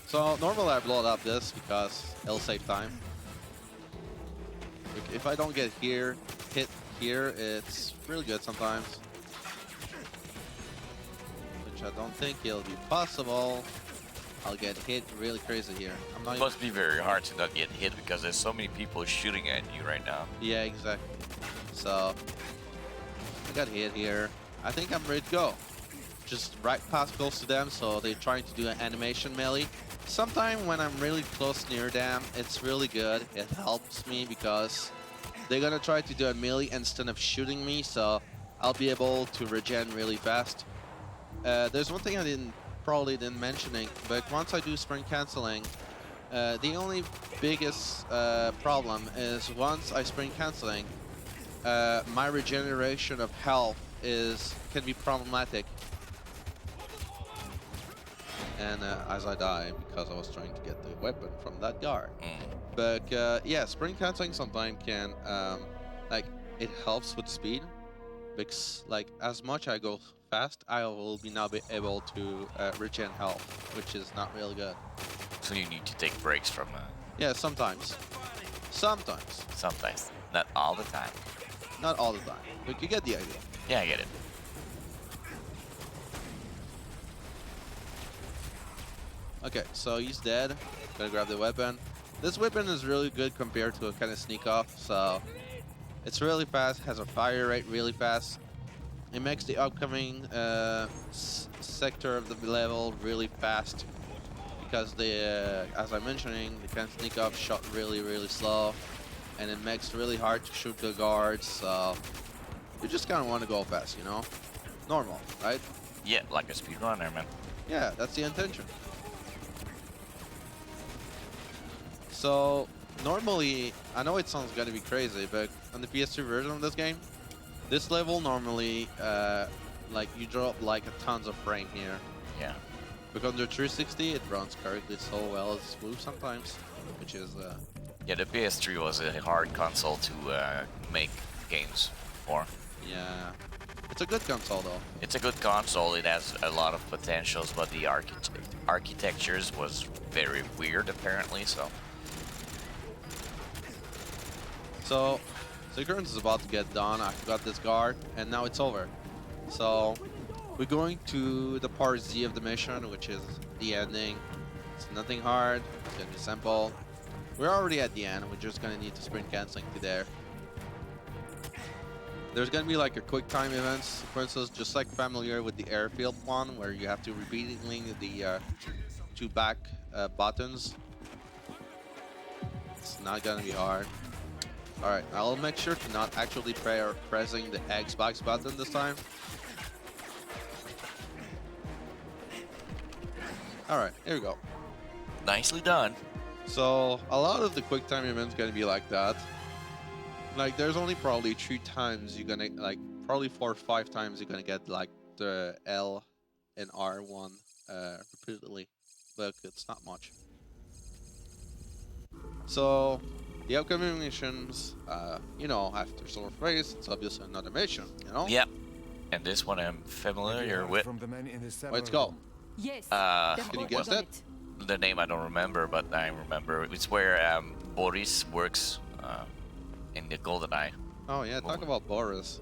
So normally I blow up this because it'll save time. If I don't get hit here, it's really good sometimes. Which I don't think it'll be possible. I'll get hit really crazy here. I'm not It must be very hard to not get hit because there's so many people shooting at you right now. Yeah, exactly. So I got hit here. I think I'm ready to go. Just right past close to them, so they're trying to do an animation melee. Sometimes when I'm really close near them, it's really good. It helps me because they're gonna try to do a melee instead of shooting me, so I'll be able to regen really fast. There's one thing I probably didn't mentioning, but once I do sprint canceling, the only biggest problem is once I sprint canceling, my regeneration of health can be problematic. And as I die because I was trying to get the weapon from that guard. But yeah, sprint canceling sometimes can like it helps with speed because like as much I go fast, I will now be able to regen health, which is not really good. So you need to take breaks from Yeah, sometimes. Sometimes. sometimes. Not all the time. Not all the time, but you get the idea. Yeah, I get it. Okay, so he's dead. Gonna grab the weapon. This weapon is really good compared to a kind of sneak off, so it's really fast, has a fire rate really fast. It makes the upcoming sector of the level really fast because as I'm mentioning, the kind of sneak off shot really slow, and it makes it really hard to shoot the guards. So you just kind of want to go fast, you know, normal, right? Yeah, like a speedrunner, man. Yeah, that's the intention. So normally, I know it sounds gonna be crazy, but on the PS2 version of this game, this level normally, like you drop like a tons of frame here. Yeah. But on the 360, it runs correctly so well, it's smooth sometimes, which is Yeah, the PS3 was a hard console to make games for. yeah, it's a good console though. It's a good console. It has a lot of potentials, but the architectures was very weird apparently. So Speedrun is about to get done. I got this guard, and now it's over. So we're going to the part Z of the mission, which is the ending. It's nothing hard. It's gonna be simple. We're already at the end. We're just gonna need to sprint canceling to there. There's gonna be like a quick time events, for instance, just like familiar with the airfield one, where you have to repeatedly the two back buttons. It's not gonna be hard. Alright, I'll make sure to not actually pressing the Xbox button this time. Alright, here we go. Nicely done. So, a lot of the quick time events gonna be like that. Like, there's only probably 3 times you're gonna, like, probably 4 or 5 times you're gonna get, like, the L and R1 repeatedly. But it's not much. So, the upcoming missions, you know, after Solar Phase, it's obviously another mission, you know? Yep. And this one I'm familiar with. From the men in the Let's go. Yes. Can you guess that? the name I don't remember, but I remember it's where Boris works in the GoldenEye. Oh yeah, talk about Boris.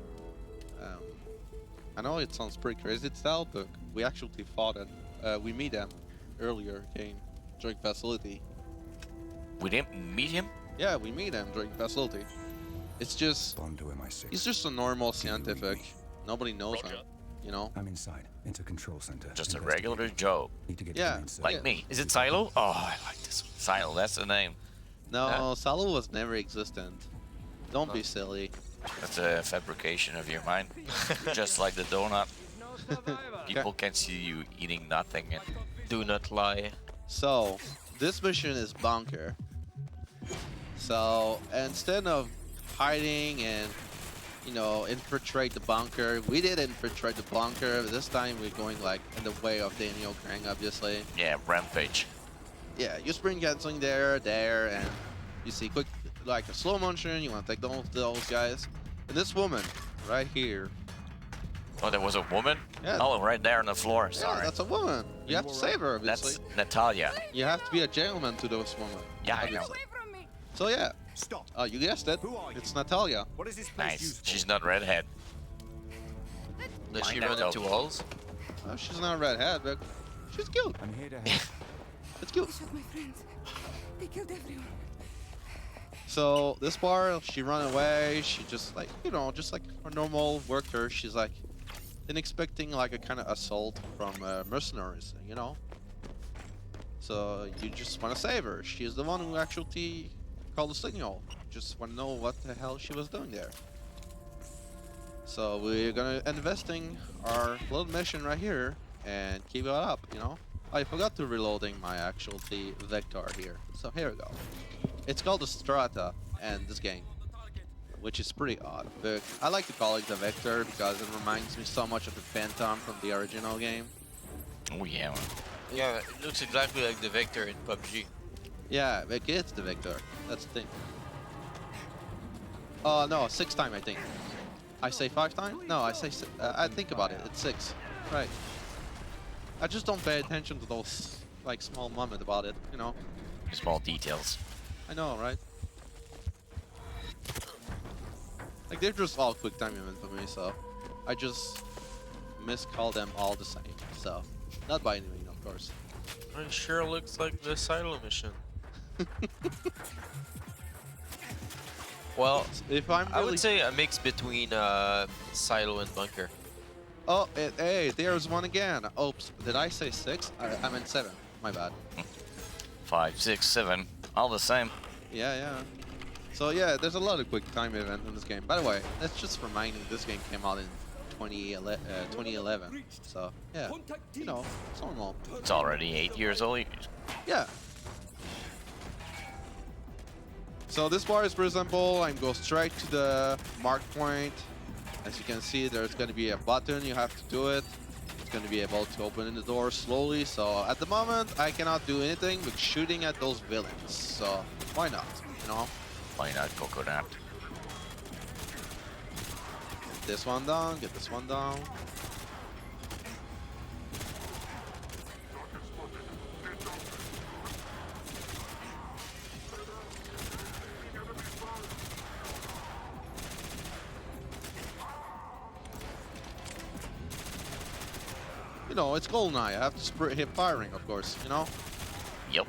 I know it sounds pretty crazy to tell, but we actually fought and we meet him earlier game during facility. We didn't meet him? Yeah, we meet him during facility. It's just he's just a normal scientific. Nobody knows him, you know. I'm inside, into control center. Just a regular Joe. Need to get Yeah, Like me. Is it Silo? Oh, I like this one. Silo, that's the name. No, Salo was never existent. Don't be silly. That's a fabrication of your mind. Just like the donut. People can see you eating nothing and Do not lie. So, this mission is bunker. So, instead of hiding and, you know, infiltrate the bunker, we did infiltrate the bunker. This time we're going like in the way of Daniel Krang, obviously. yeah, rampage. Yeah, you sprint canceling there, and you see quick, like a slow motion. You want to take those guys. And this woman right here. Oh, there was a woman? Yeah. Oh, right there on the floor. Yeah, Sorry. that's a woman. You have to save her, obviously. That's Natalia. You have to be a gentleman to those women. Yeah, I know. obviously. So yeah, Stop. you guessed it. Who are you? It's Natalia. What is this place Nice. used for? She's not redhead. Does she Mine run that into dope. walls? Oh, she's not a redhead, but she's cute. I'm here to help. It's cute. Shot my friends. They killed everyone. So this bar, she run away. She just like, you know, just like a normal worker. She's like, expecting like a kind of assault from mercenaries, you know. So you just want to save her. She's the one who actually called the signal. Just want to know what the hell she was doing there. So we're gonna investing our little mission right here and keep it up, you know. I forgot to reloading my actuality vector here. So here we go. It's called the Strata and this game, which is pretty odd. But I like to call it the Vector because it reminds me so much of the Phantom from the original game. Oh, yeah. Man. Yeah, it looks exactly like the Vector in PUBG. Yeah, but it's the Vector. That's the thing. Oh no, 6 time I think. I say 5 time? No, I say I think about it. It's 6. Right. I just don't pay attention to those like small moments about it, you know. Small details. I know, right? Like they're just all quick time event for me, so I just miscall them all the same. So not by any means, of course. It sure looks like the silo mission. Well, If I'm I really... would say a mix between silo and bunker. Oh, hey, there's one again. Oops, did I say 6? I meant 7. My bad. 5, 6, 7. All the same. Yeah. So yeah, there's a lot of quick time event in this game. By the way, that's just reminding this game came out in 2011. So yeah, you know, it's normal. It's already 8 years old. Yeah. So this bar is pretty simple. I'm go straight to the mark point. As you can see, there's going to be a button. You have to do it. It's going to be able to open the door slowly. So at the moment, I cannot do anything but shooting at those villains. So why not? You know. Why not coconut? Get this one down. Get this one down. You know, it's GoldenEye. I have to hit firing, of course, you know? Yep.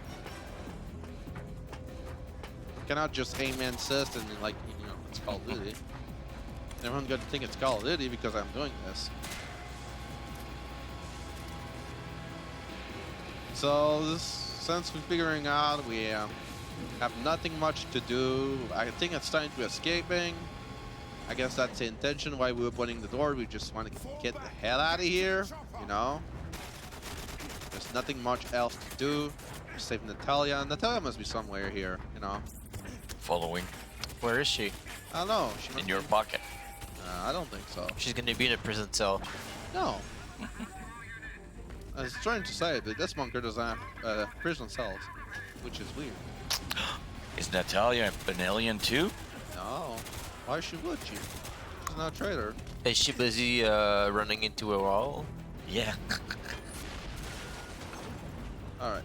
Cannot just aim and assist and, like, you know, it's Call of Duty. Everyone's gonna think it's Call of Duty because I'm doing this. So, since we're figuring out we have nothing much to do, I think it's time to escaping. I guess that's the intention why we were opening the door. We just want to get the hell out of here, you know? There's nothing much else to do. Save Natalia. Natalia must be somewhere here, you know? Following. Where is she? I don't know. She must In your be- pocket. I don't think so. She's gonna be in a prison cell. No. I was trying to say that this bunker doesn't have prison cells, which is weird. Is Natalia an alien too? No. Why would she? She's not a traitor. Is she busy running into a wall? Yeah. Alright.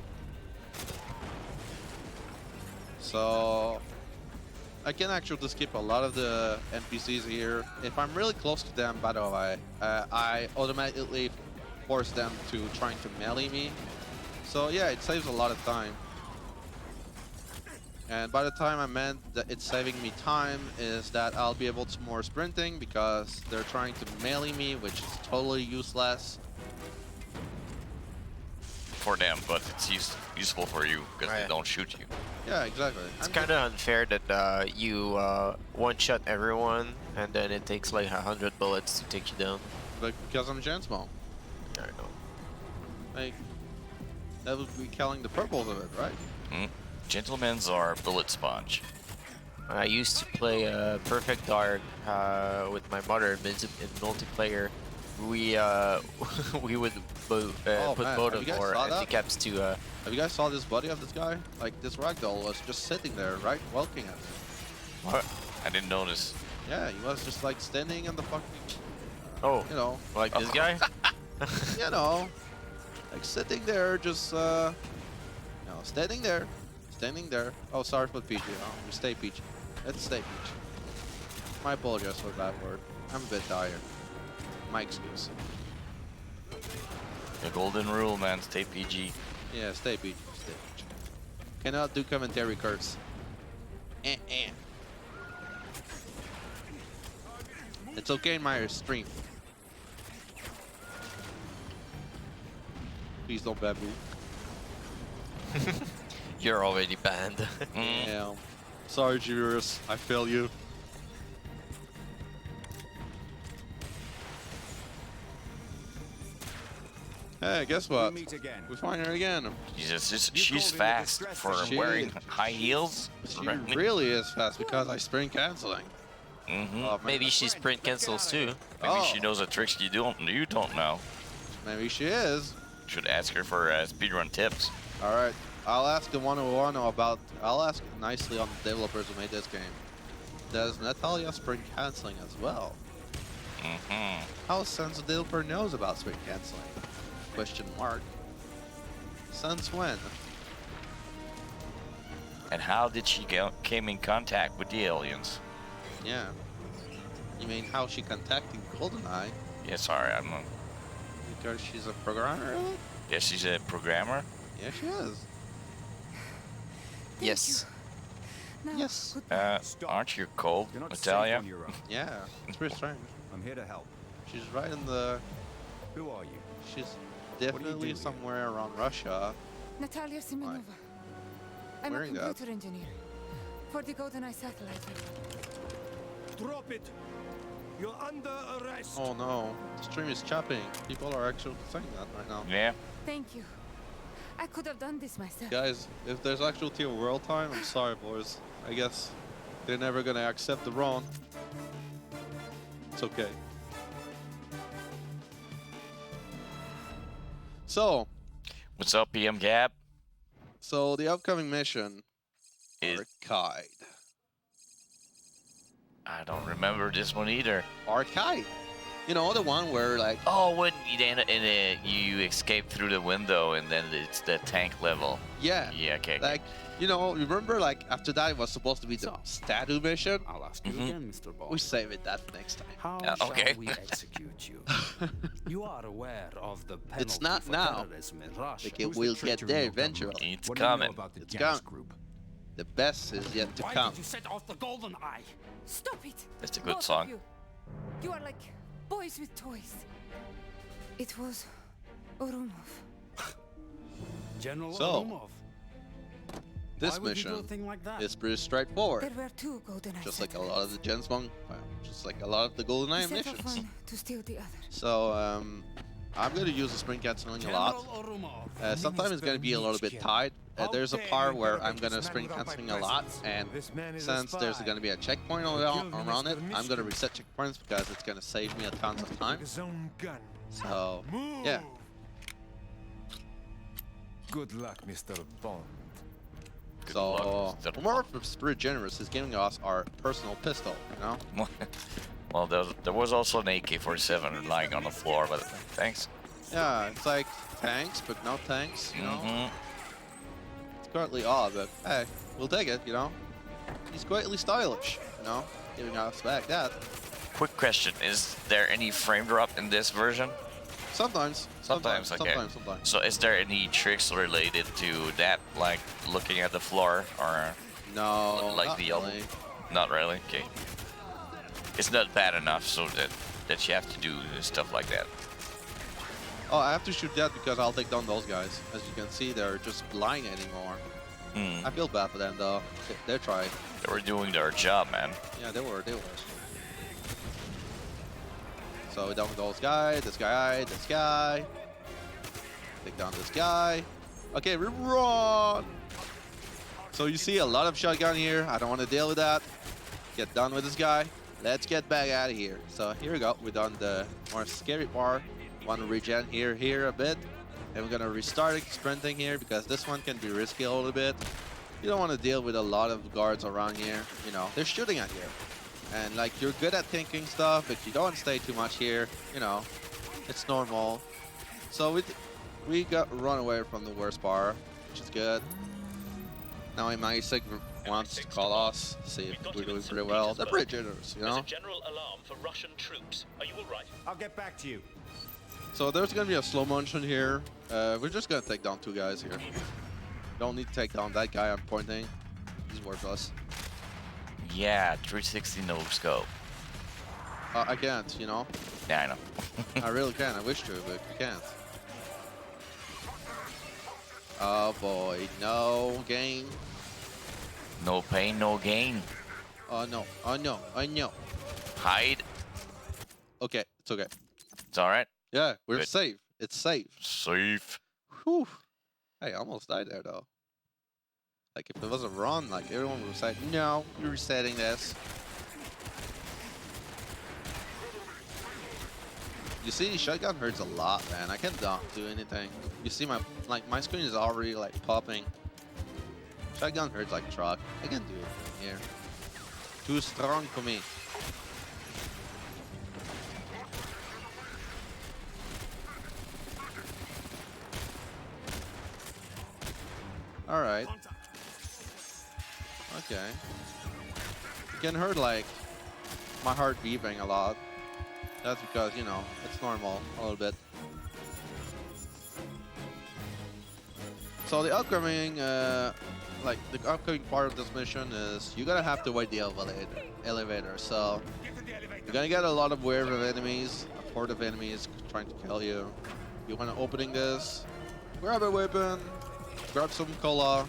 So I can actually skip a lot of the NPCs here. If I'm really close to them, by the way, I automatically force them to trying to melee me. So yeah, it saves a lot of time. And by the time I meant that it's saving me time is that I'll be able to more sprinting because they're trying to melee me, which is totally useless. For them, but it's useful for you because they don't shoot you. Yeah, exactly. It's kind of unfair that you one-shot everyone and then it takes like 100 bullets to take you down. But because I'm Jansmo. I know. Like, that would be killing the purples of it, right? Mm. Gentlemen's are bullet sponge. I used to play Perfect Dark with my mother in multiplayer. We we would put man, both have you of guys our saw that? handicaps to. Have you guys saw this body of this guy? Like, this ragdoll was just sitting there, right? Welking at me. What? I didn't notice. Yeah, he was just like standing in the fucking, Oh, you know, like this guy? you know, like sitting there, just, standing there. Standing there. Oh, sorry for PG. Oh, we stay PG. Let's stay PG. My apologies for that word. I'm a bit tired. My excuse. The golden rule, man. Stay PG. Yeah, stay PG. Stay PG. Cannot do commentary curse. It's okay in my stream. Please don't bad me. You're already banned. Yeah. Sorry, viewers. I fail you. Hey, guess what? We meet again. We find her again. She's fast for wearing high heels. She really is fast because I sprint canceling. Mm-hmm. Oh, Maybe she sprint cancels too. Maybe she knows a trick you don't know. Maybe she is. Should ask her for speedrun tips. All right. I'll ask the one who want to know about. I'll ask nicely on the developers who made this game. Does Natalia sprint canceling as well? Mm-hmm. How since the developer knows about sprint canceling? Question mark. Since when? And how did she came in contact with the aliens? Yeah. You mean how she contacting GoldenEye? Yeah, sorry, I'm not. Because she's a programmer? Yeah, she's a programmer. Yeah, she is. Yes. Now, Yes. Aren't you cold, You're not Natalia? safe on your own. Yeah. It's pretty strange. I'm here to help. She's right in the. Who are you? She's do you definitely here? somewhere around Russia. Natalia Simonova. I'm a Wearing that. computer engineer for the GoldenEye satellite. Drop it! You're under arrest! Oh no, the stream is chopping. People are actually saying that right now. Yeah. Thank you. I could have done this myself. Guys, if there's actual tier world time, I'm sorry, boys. I guess they're never gonna accept the wrong. It's okay. So, What's up, PM Gab? so the upcoming mission Is Arcade. I don't remember this one either. Arcade. You know, the one where like Oh, when you escape through the window and then it's the tank level. yeah, Yeah, okay. like you know, remember like after that it was supposed to be the statue mission. I'll ask you again, Mr. Bond. We save it that next time. How okay. shall we execute you? You are aware of the penalty It's not for now. terrorism in Russia. Like it will get there eventually. It's What do you know coming. about the It's Jans coming. group? The best is yet to Why come. did you set off the GoldenEye? Stop it! That's a Both good of song. You are like boys with toys. It was Orumov. General So, Orumov. This Why would you do a mission thing like that? is pretty straightforward. There were two GoldenEye Just like a lot of the Jensmong, just like a lot of the We GoldenEye set off missions. one to steal the other. So I'm gonna use the sprint canceling a lot. General Orumov. Sometimes it's gonna be a little bit tight. There's a part where I'm gonna sprint canceling a lot, and since there's gonna be a checkpoint around it, I'm gonna reset checkpoints because it's gonna save me a tons of time. So yeah, Good luck, Mr. Bond. Good so luck, Mr. more of Spirit Generous is giving us our personal pistol, you know? Well, there was also an AK-47 lying on the floor, but thanks. Yeah, it's like tanks, but no tanks, you know? Mm-hmm. currently odd, but hey, we'll take it, you know? He's greatly stylish, you know? Giving us back that. Quick question: is there any frame drop in this version? Sometimes. Sometimes, okay. Sometimes. So is there any tricks related to that, like looking at the floor or No, like not the really. Not really. Okay. It's not bad enough so that you have to do stuff like that. Oh, I have to shoot that because I'll take down those guys. As you can see, they're just lying anymore. I feel bad for them though. They tried. They were doing their job, man. Yeah, they were. So we down with those guys, this guy. Take down this guy. Okay, we run. So you see a lot of shotgun here. I don't want to deal with that. Get done with this guy. Let's get back out of here. So here we go. We're done the more scary part. Want to regen here a bit. And we're gonna restart sprinting here because this one can be risky a little bit. You don't want to deal with a lot of guards around here. You know, they're shooting at you. And like, you're good at thinking stuff, but you don't stay too much here. You know, it's normal. So we got run away from the worst part, which is good. Now MI6 wants to call us, see if we're doing pretty well. They're pretty generous, you know? There's a general alarm for Russian troops. Are you all right? I'll get back to you. So there's gonna be a slow motion here. We're just gonna take down 2 guys here. Don't need to take down that guy I'm pointing. He's worthless. Yeah, 360 no scope. I can't, you know? Yeah, I know. I really can. I wish to, but I can't. Oh boy, no gain. No pain, no gain. Oh no, oh no, I know. Hide. Okay, it's okay. It's alright. Yeah, we're Good. safe. It's safe. Safe. Whew. Hey, I almost died there though. Like if it was a run, like everyone would say, no, you're resetting this. You see, shotgun hurts a lot, man. I can't do anything. You see my screen is already like popping. Shotgun hurts like truck. I can't do anything here. Too strong for me. All right. Okay. It can hurt like my heart beeping a lot. That's because, you know, it's normal a little bit. So the upcoming, like the upcoming part of this mission is you're gonna have to wait the elevator. So you're gonna get a lot of wave of enemies, a horde of enemies trying to kill you. You wanna opening this, grab a weapon, grab some cola.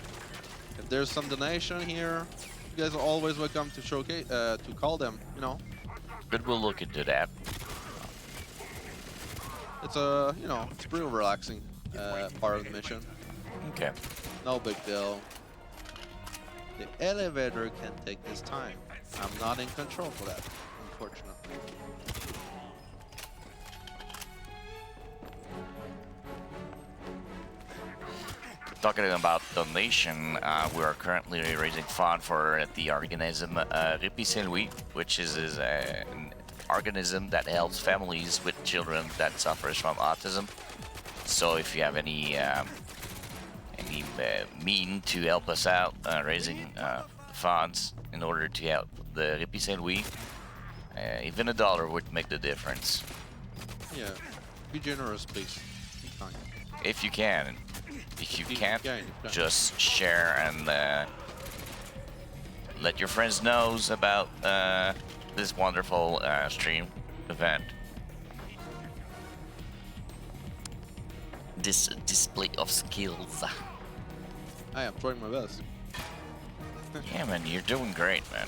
If there's some donation here, you guys are always welcome to showcase, to call them, you know. Good, we'll look into that. It's a, you know, it's a pretty relaxing part of the mission. Okay. No big deal. The elevator can take this time. I'm not in control for that, unfortunately. Talking about donation, we are currently raising fund for the organism Répit Saint-Louis, which is an organism that helps families with children that suffers from autism. So if you have any mean to help us out raising funds in order to help the Répit Saint-Louis, even $1 would make the difference. Yeah, be generous, please. Be kind. If you can. If you can't, you can. just share and let your friends know about this wonderful stream event. This display of skills. I am trying my best. Yeah, man, you're doing great, man.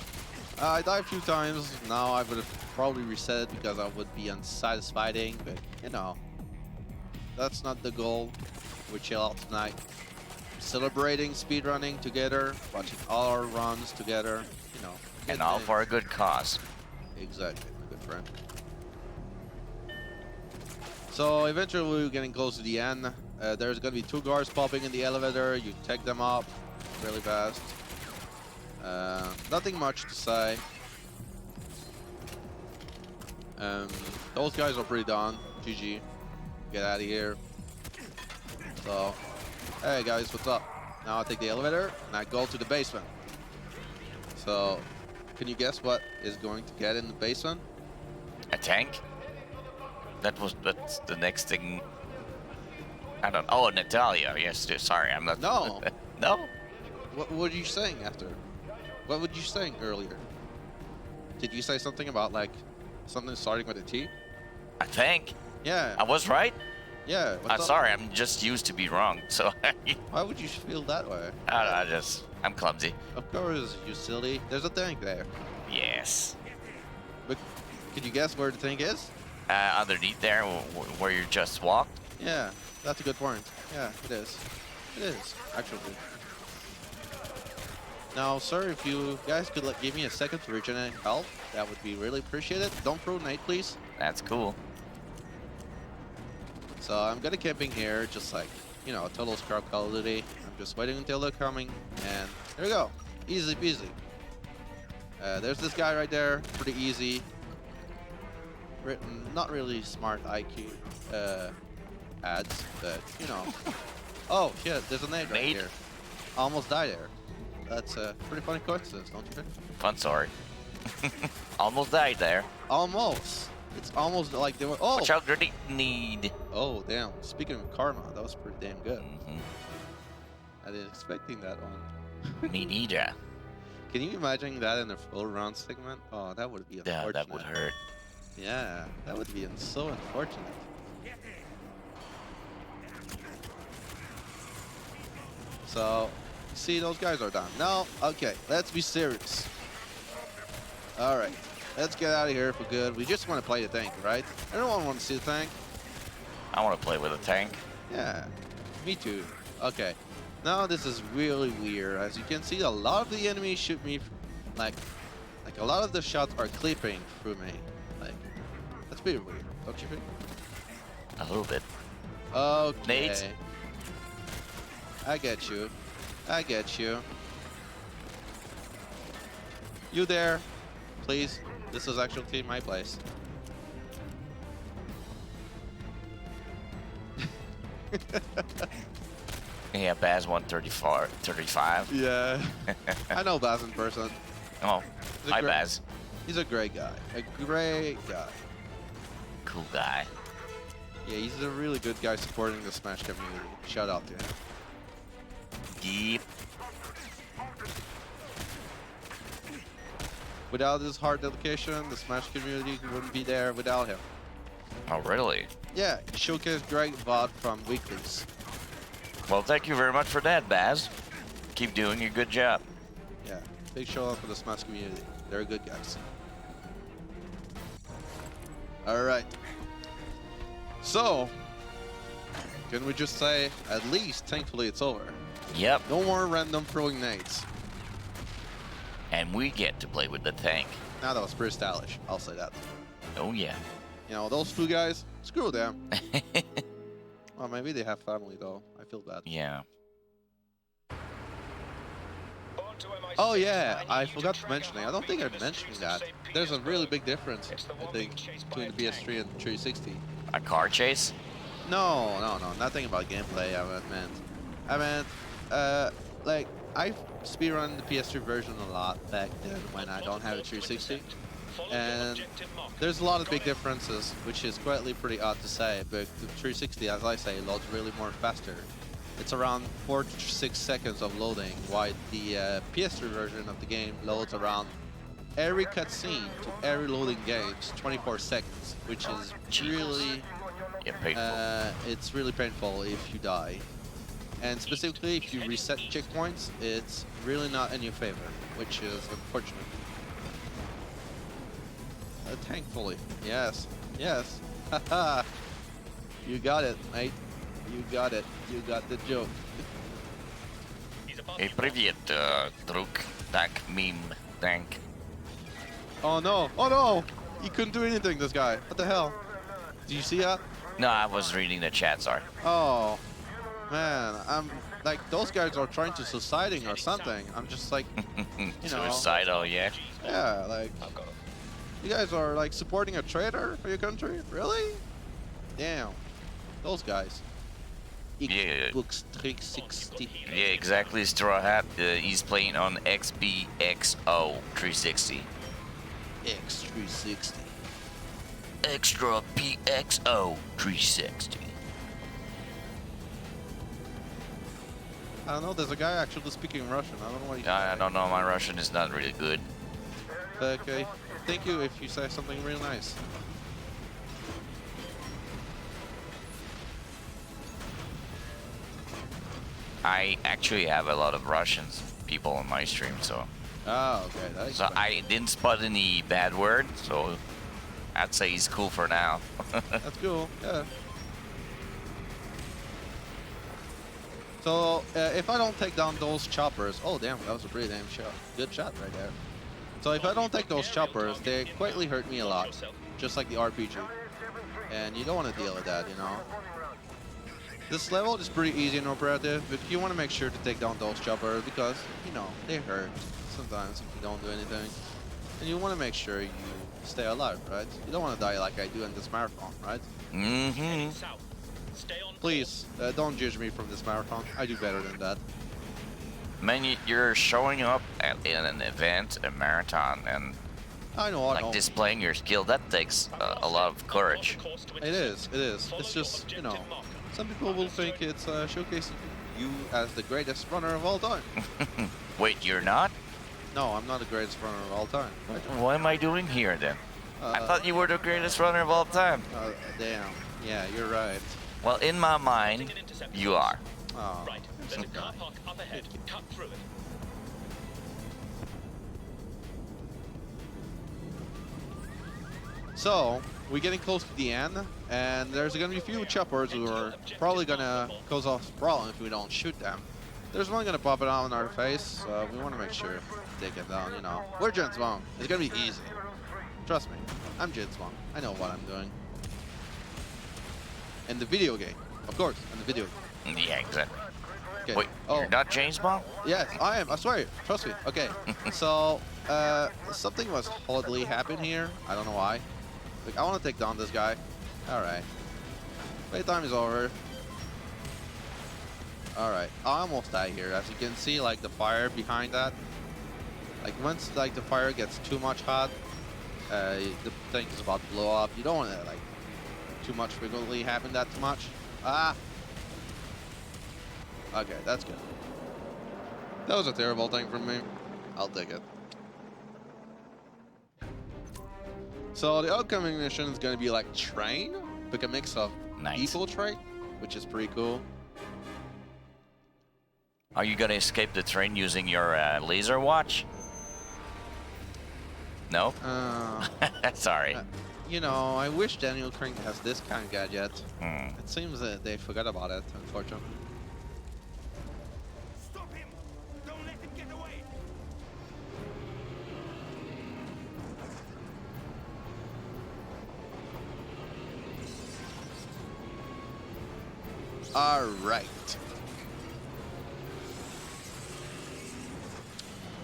I died a few times. Now I would have probably reset it because I would be unsatisfying, but you know, that's not the goal. We chill out tonight, celebrating speedrunning together, watching all our runs together, you know. And all for a good cause. Exactly, my good friend. So eventually we're getting close to the end. There's gonna be 2 guards popping in the elevator. You take them up really fast. Nothing much to say. Those guys are pretty done. GG. Get out of here. So, hey guys, what's up? Now I take the elevator and I go to the basement. So, can you guess what is going to get in the basement? A tank? That's the next thing. I don't. Oh, Natalia. Yes. Sorry, I'm not. No. No. What were you saying after? What were you saying earlier? Did you say something about like something starting with a T? A tank? Yeah. I was right. Yeah. I'm sorry. I'm just used to be wrong. So. Why would you feel that way? I'm clumsy. Of course, you silly. There's a tank there. Yes. But can you guess where the tank is? Underneath there, where you just walked. Yeah, that's a good point. Yeah, it is. It is, actually. Now, sir, if you guys could give me a second to regenerate health, that would be really appreciated. Don't throw nade, please. That's cool. So I'm gonna camping here, just like, you know, total scrub quality. I'm just waiting until they're coming, and there we go. Easy peasy. There's this guy right there, pretty easy. Written, not really smart IQ ads, but you know. Oh shit, there's a nade right here. Almost died there. That's a pretty funny coincidence, don't you think? Fun story. Almost died there. Almost. It's almost like they were. Oh! Watch out, grenade need. Oh, damn. Speaking of karma, that was pretty damn good. Mm-hmm. I didn't expecting that one. Me neither. Can you imagine that in a full round segment? Oh, that would be unfortunate. Yeah, that would hurt. Yeah, that would be so unfortunate. So, you see, those guys are done. Now, okay, let's be serious. All right, let's get out of here for good. We just want to play the tank, right? Everyone wants to see the tank. I want to play with a tank. Yeah, me too. Okay, now this is really weird. As you can see, a lot of the enemies shoot me, like a lot of the shots are clipping through me. Like, that's pretty weird, don't you think? A little bit. Okay. Nate? I get you. I get you. You there? Please. This is actually my place. Yeah, Baz 134, 35. Yeah. I know Baz in person. Oh, hi Baz. He's a great guy. A great guy. Cool guy. Yeah, he's a really good guy supporting the Smash community. Shout out to him. Yep. Without his hard dedication, the Smash community wouldn't be there without him. Oh, really? Yeah, he showcased Greg Bot from Weeklies. Well, thank you very much for that, Baz. Keep doing your good job. Yeah, big shout out for the Smash community. They're good guys. Alright. So, can we just say, at least, thankfully, it's over? Yep. No more random throwing nades. And we get to play with the tank. Now that was pretty stylish, I'll say that. Oh, yeah. You know, those two guys, screw them. Well, maybe they have family, though. I feel bad. Yeah. Oh, yeah, I forgot to mention it. I don't think I mentioned that. There's a really big difference, I think, between the PS3 and 360. A car chase? No, nothing about gameplay. I meant, like, I speedrun the PS3 version a lot back then when I don't have a 360. And there's a lot of big differences, which is quietly pretty odd to say, but the 360, as I say, loads really more faster. It's around 4 to 6 seconds of loading, while the PS3 version of the game loads around every cutscene to every loading games 24 seconds, which is really, it's really painful if you die. And specifically, if you reset checkpoints, it's really not in your favor, which is unfortunate. Thankfully, yes, yes, haha, you got it, mate. You got it. You got the joke. Hey, привет, друг. Так, meme, tank. Oh no! Oh no! He couldn't do anything, this guy. What the hell? Did you see that? No, I was reading the chat, sorry. Oh, man. I'm like, those guys are trying to suiciding or something. I'm just like, you know. Suicidal, yeah. Yeah, like, you guys are like supporting a traitor for your country? Really? Damn. Those guys. Yeah. Xbox 360. Yeah, exactly. Straw Hat. He's playing on XBXO 360. X360. Extra PXO 360. I don't know, there's a guy actually speaking Russian. I don't know what he's I don't know, my Russian is not really good. Okay, thank you if you say something real nice. I actually have a lot of Russians people on my stream, so. Oh, okay. That So explains. I didn't spot any bad word, so I'd say he's cool for now. That's cool. Yeah. So if I don't take down those choppers, oh damn, that was a pretty damn shot. Good shot right there. So if I don't take those choppers, they quietly hurt me a lot, just like the RPG. And you don't want to deal with that, you know. This level is pretty easy and operative, but you want to make sure to take down those choppers because, you know, they hurt sometimes if you don't do anything. And you want to make sure you stay alive, right? You don't want to die like I do in this marathon, right? Mm-hmm. Please, don't judge me from this marathon. I do better than that. Man, you're showing up in an event, a marathon, and I know, like displaying your skill. That takes a lot of courage. It is, it is. It's just, you know, some people will think it's showcasing you as the greatest runner of all time. Wait, you're not? No, I'm not the greatest runner of all time. What am I doing here then? I thought you were the greatest runner of all time. Damn. Yeah, you're right. Well, in my mind, you are. Oh. Right, there's a car park up ahead. Cut through it. So, we're getting close to the end, and there's gonna be a few choppers who are probably gonna cause us a problem if we don't shoot them. There's one gonna pop it out in our face, so we wanna make sure to take it down, you know. We're Jinsbong. It's gonna be easy. Trust me, I'm Jinsbong. I know what I'm doing. In the video game. Of course, in the video game. Yeah, exactly. Okay. Wait, you're not James Bond? Yes, I am. I swear. Trust me. Okay. So, something was oddly happened here. I don't know why. Like, I want to take down this guy. All right. Playtime is over. All right. I almost died here. As you can see, like the fire behind that. Like once like the fire gets too much hot, the thing is about to blow up. You don't want to like too much frequently happen that too much. Ah. Okay, that's good. That was a terrible thing from me. I'll take it. So the upcoming mission is going to be like train, like a mix of people train, which is pretty cool. Are you gonna escape the train using your laser watch? No? Sorry. You know, I wish Daniel Craig has this kind of gadget. Hmm. It seems that they forgot about it, unfortunately. All right.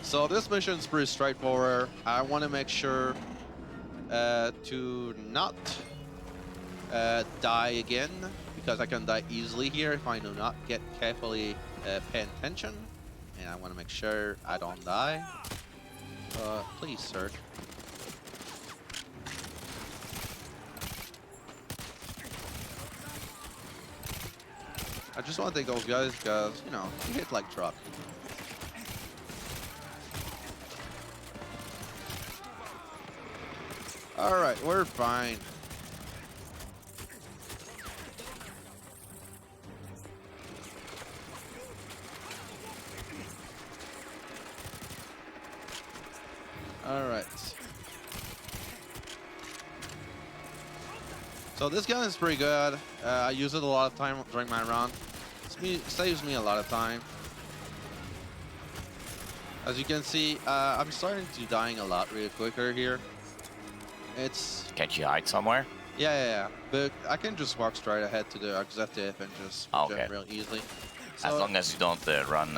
So this mission is pretty straightforward. I want to make sure to not die again, because I can die easily here if I do not get carefully pay attention. And I want to make sure I don't die. Please, sir. I just want to take those guys because, you know, you hit like truck. Alright, we're fine. Alright. So this gun is pretty good. I use it a lot of time during my run. It saves me a lot of time. As you can see, I'm starting to dying a lot really quicker here. It's... Can't you hide somewhere? Yeah. But I can just walk straight ahead to the objective and just jump real easily. So, as long as you don't run...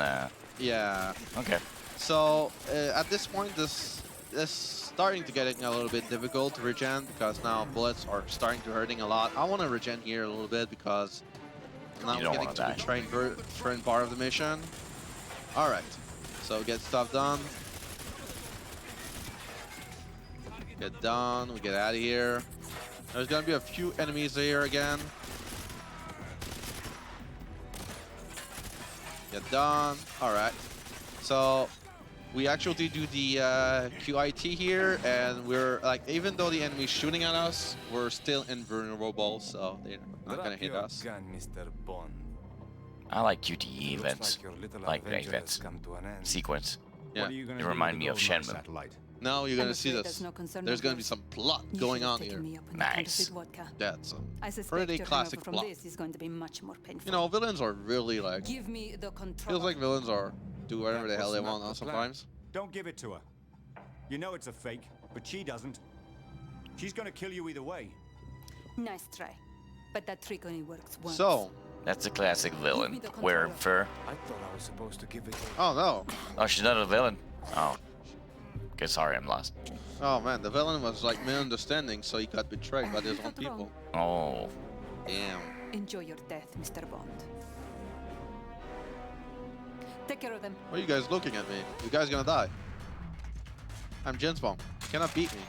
Yeah. Okay. So, at this point, this is starting to get a little bit difficult to regen because now bullets are starting to hurting a lot. I want to regen here a little bit because now You we're don't getting wanna to die. the train part of the mission. Alright, so get stuff done. Get done, we get out of here. There's gonna be a few enemies here again. Get done. Alright. So we actually do the QIT here, and we're like, even though the enemy's shooting at us, we're still invulnerable, so they're not gonna hit us. Gun, Mr. Bond. I like QTE events, Looks like your little like adventure events, has come to an end. sequence. Yeah. What are you gonna They do remind with me the of GoldenEye Shenmue. satellite? Now you're I'm gonna see afraid this. that's no concern There's of gonna be yours. some plot You going should have on taken here. me up on the Nice. counterfeit vodka. That's I suspect pretty your classic hangover from plot. this is going to be much more painful. You know, villains are really like, Give me the control. feels like villains are do whatever the hell they Wasn't that want the plan? sometimes. Don't give it to her. You know it's a fake, but she doesn't. She's gonna kill you either way. Nice try, but that trick only works once. So, That's a classic villain. the Wearing fur. I thought I was supposed to give it. oh no. Oh, she's not a villain. Oh. Okay, sorry, I'm lost. Oh man, the villain was like misunderstanding, so he got betrayed by his own Not people. wrong. Oh. Damn. Enjoy your death, Mr. Bond. Take care of them. Why are you guys looking at me? You guys gonna die. I'm James Bond. You cannot beat me.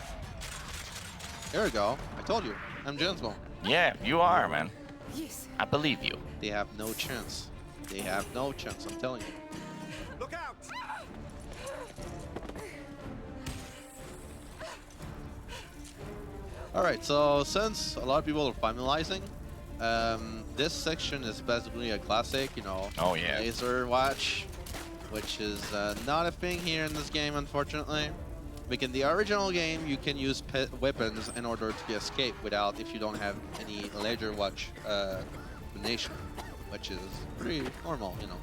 There we go. I told you. I'm James Bond. Yeah, you are, man. Yes. I believe you. They have no chance. They have no chance, I'm telling you. Look out! Alright, so since a lot of people are finalizing, this section is basically a classic, you know, Oh, yeah. laser watch, which is not a thing here in this game, unfortunately. Like in the original game, you can use weapons in order to escape without if you don't have any laser watch combination, which is pretty normal, you know.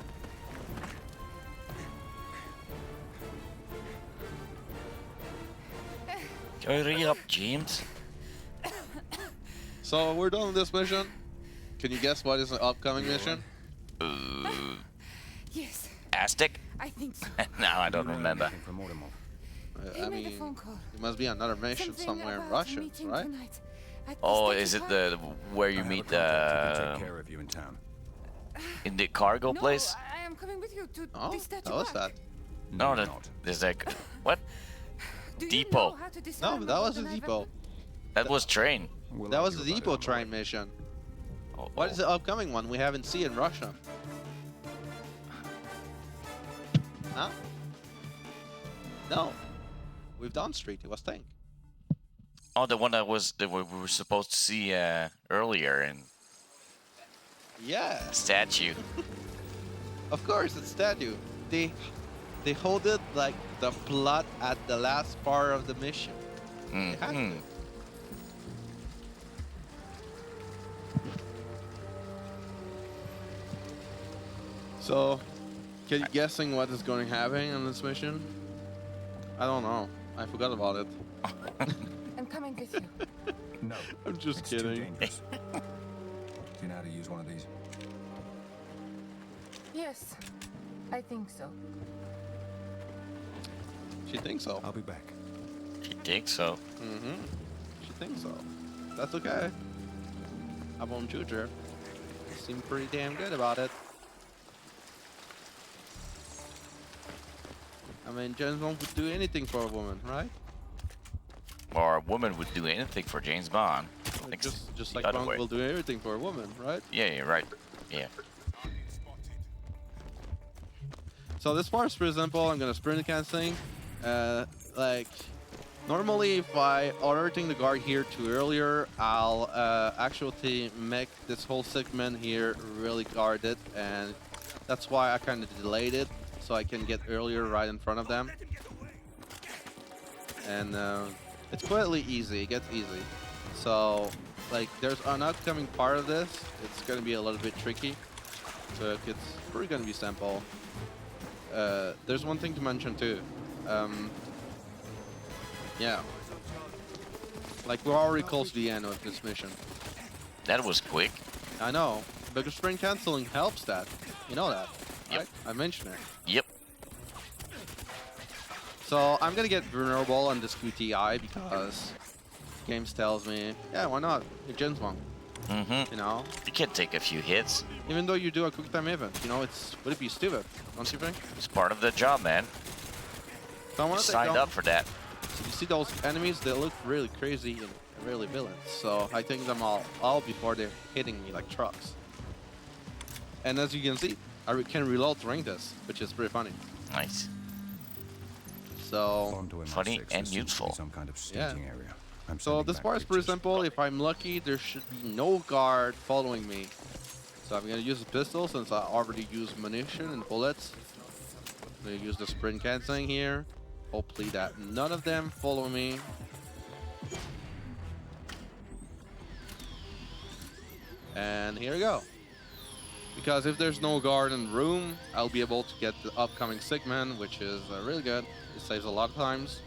Hurry up, James. So we're done with this mission. Can you guess what is the upcoming mission? Yes, Aztec? I think so. No, I don't remember. Anything from Mortimer? He I made a mean, phone call. it must be another mission Something somewhere in about Russia, meeting right? tonight at Oh, State is it Park. the where I you have a meet contact who can the take care of you in town. in the cargo No, place? I am coming with you to Oh, the Statue that was Park. that. No, you're that not. there's like what? Do you Depot. know how to No, disarm that a was the GoldenEye depot. weapon? That was train. We'll That was argue the about it depot on the train way. mission. Oh, What is the upcoming one we haven't seen in Russia? Huh? No. We've done Street, it was Tank. Oh, the one that we were supposed to see earlier in Yeah, statue. of course, it's statue. They hold it like the plot at the last part of the mission. They had Mm-hmm. to. So, can you guessing what is going to happen in this mission? I don't know. I forgot about it. I'm coming with you. No, I'm just it's kidding. Too dangerous. Do you know how to use one of these? Yes, I think so. She thinks so. I'll be back. You think so? Mm-hmm. She thinks so. That's okay. I won't judge her. She seemed pretty damn good about it. I mean, James Bond would do anything for a woman, right? Or a woman would do anything for James Bond. Like Just the like other Bond way. will do everything for a woman, right? Yeah, you're right. Yeah. So this part is pretty simple. I'm gonna sprint canceling. Like normally, if I alerting the guard here too earlier, I'll actually make this whole segment here really guarded, and that's why I kind of delayed it so I can get earlier right in front of them. And it's quietly easy. It gets easy. So like there's an upcoming part of this. It's gonna be a little bit tricky. So it's probably gonna be simple. There's one thing to mention too. Yeah. Like we're already close to the end of this mission. That was quick. I know, because sprint canceling helps that. You know that, Yep. right? I mentioned it. Yep. So I'm gonna get vulnerable on this QTI because games tells me, yeah, why not? You're James Bond. You know, You can take a few hits. even though you do a quick time event, you know, would it be stupid? Don't you think? It's part of the job, man. So I You want to signed up for that. So you see those enemies? They look really crazy and really villains. So I take them all before they're hitting me like trucks. And as you can see, I can reload during this, which is pretty funny. Nice. So Funny and useful. Some kind of yeah. staging area. I'm So sending this back part is pretty pictures. simple. If I'm lucky, there should be no guard following me. So I'm gonna use a pistol since I already used munition and bullets. I'm gonna use the sprint canceling here. Hopefully that none of them follow me. And here we go. Because if there's no guard in the room, I'll be able to get the upcoming Sigman, which is really good. It saves a lot of times.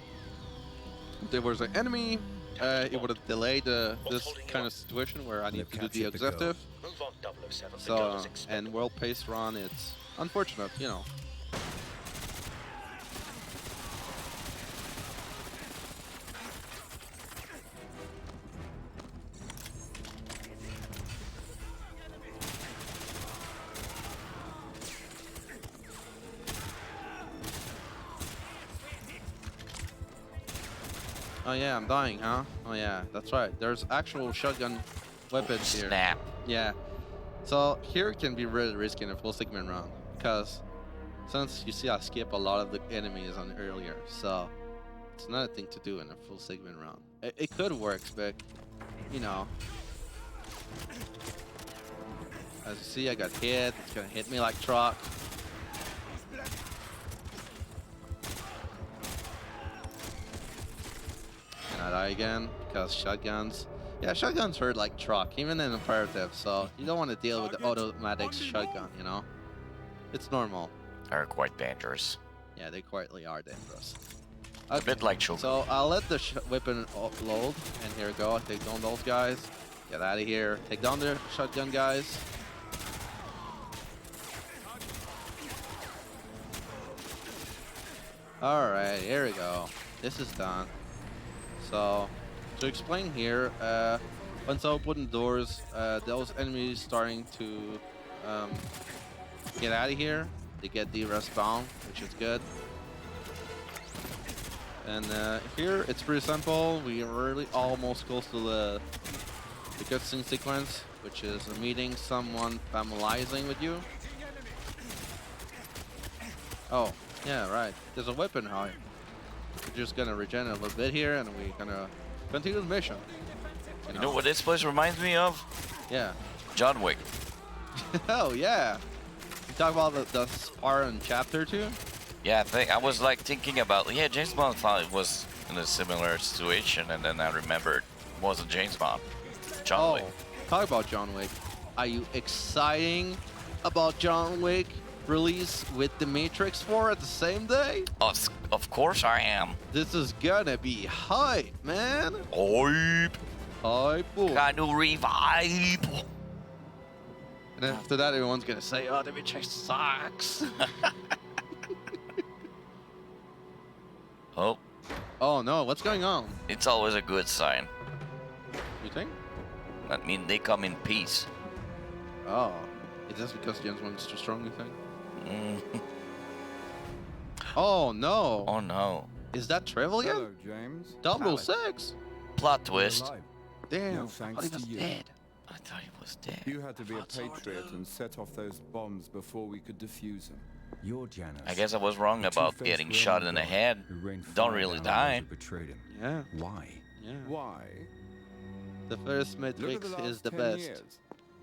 If there was an enemy, it would have delayed this kind of situation where I need to do the objective. Move on, 007. The So, girl is expected. and world pace run, it's unfortunate, you know. Oh yeah, I'm dying, huh? Oh yeah, that's right. There's actual shotgun weapons here. Snap. Yeah. So here it can be really risky in a full segment round because since you see I skip a lot of the enemies on earlier, so it's not a thing to do in a full segment round. It could work, but you know. As you see, I got hit. It's gonna hit me like truck. And I die again because shotguns. Yeah, shotguns hurt like truck, even in imperative. So you don't want to deal with the automatic shotgun, you know. It's normal. Are quite dangerous. Yeah, they quietly are dangerous. A bit like children. So I'll let the weapon load, and here we go. I take down those guys. Get out of here. Take down the shotgun guys. All right, here we go. This is done. So, to explain here, once I open the doors, those enemies starting to get out of here. They get the respawn, which is good. And here it's pretty simple. We are really almost close to the cutscene sequence, which is meeting someone familiarizing with you. Oh, yeah, right. There's a weapon high. We're just gonna regen a little bit here, and we're gonna continue the mission. You know what this place reminds me of? Yeah. John Wick. Oh yeah. You talk about the spar in chapter 2? Yeah, I was like thinking about, yeah, James Bond thought it was in a similar situation, and then I remembered it wasn't James Bond. John Wick. Talk about John Wick. Are you exciting about John Wick release with the Matrix 4 at the same day? Of course I am. This is gonna be hype, man. Hype. Hype. Kind of revive. And after that, everyone's gonna say, "Oh, the Matrix sucks." Oh. Oh no, what's going on? It's always a good sign. You think? That means they come in peace. Oh, is this because James Bond's too strong, you think? Oh no. Oh no. Is that Trevor again? Hello, James. 006. Plot twist. Alive. Damn. No I thanks thought he to was you. dead. I thought he was dead. You had to be a patriot and set off those bombs before we could defuse them. You're Janus. I guess I was wrong about getting shot in the head. Don't really die. Betrayed him. Yeah. Why? Yeah. Why? The first Look at Matrix the is last the 10 best. years.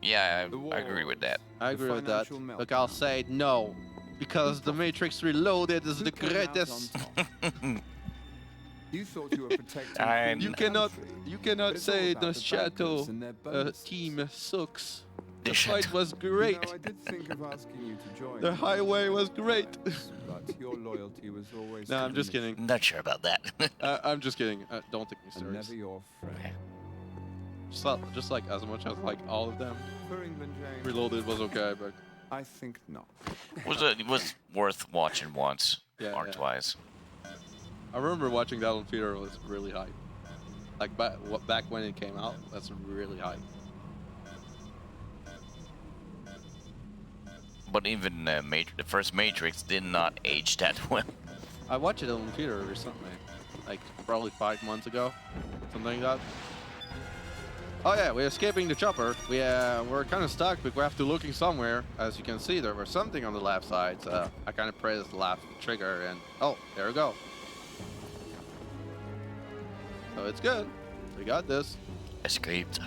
Yeah, The I agree with that. I agree with that. financial Look, I'll meltdown. say no. Because the Matrix Reloaded is Who the came out greatest. on top? You thought you were protecting I- freedom You of cannot, country. you cannot It's all say about the the Chateau bankers and their bonuses. team sucks. The The fight Chateau. was great. You know, I did think of asking you to join. The me. highway was great. But your loyalty was always. No, to I'm the just mission, kidding. Not sure about that. I'm just kidding. Don't take me And never serious. your friend. Just like as much as like all of them. For England, James. Reloaded was okay, but I think not. It was worth watching once Yeah, or yeah. twice. I remember watching that on theater. It was really hype. Like back when it came out, that's really hype. But even the first Matrix did not age that well. I watched it on theater recently, like probably 5 months ago, something like that. Oh yeah, we're escaping the chopper. We're kind of stuck, but we have to looking somewhere. As you can see, there was something on the left side, so I kind of pressed the left trigger, and oh, there we go. So it's good. We got this. Escaped.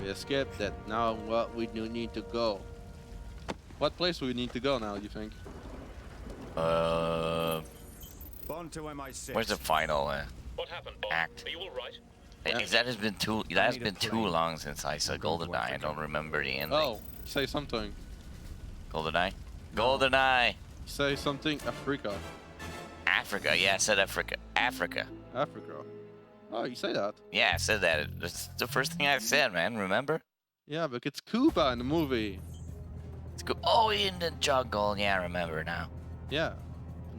We escaped it. Now what we do need to go? What place do we need to go now, you think? Bond to MI6. Where's the final What happened, Bond? act? Are you all right? That has been too long since I saw GoldenEye. I don't remember the ending. Oh, say something. GoldenEye? GoldenEye! Say something, Africa. Africa, yeah, I said Africa. Africa. Africa. Oh, you say that? Yeah, I said that. That's the first thing I said, man, remember? Yeah, but it's Cuba in the movie. It's cool. Oh, in the jungle, yeah, I remember now. Yeah.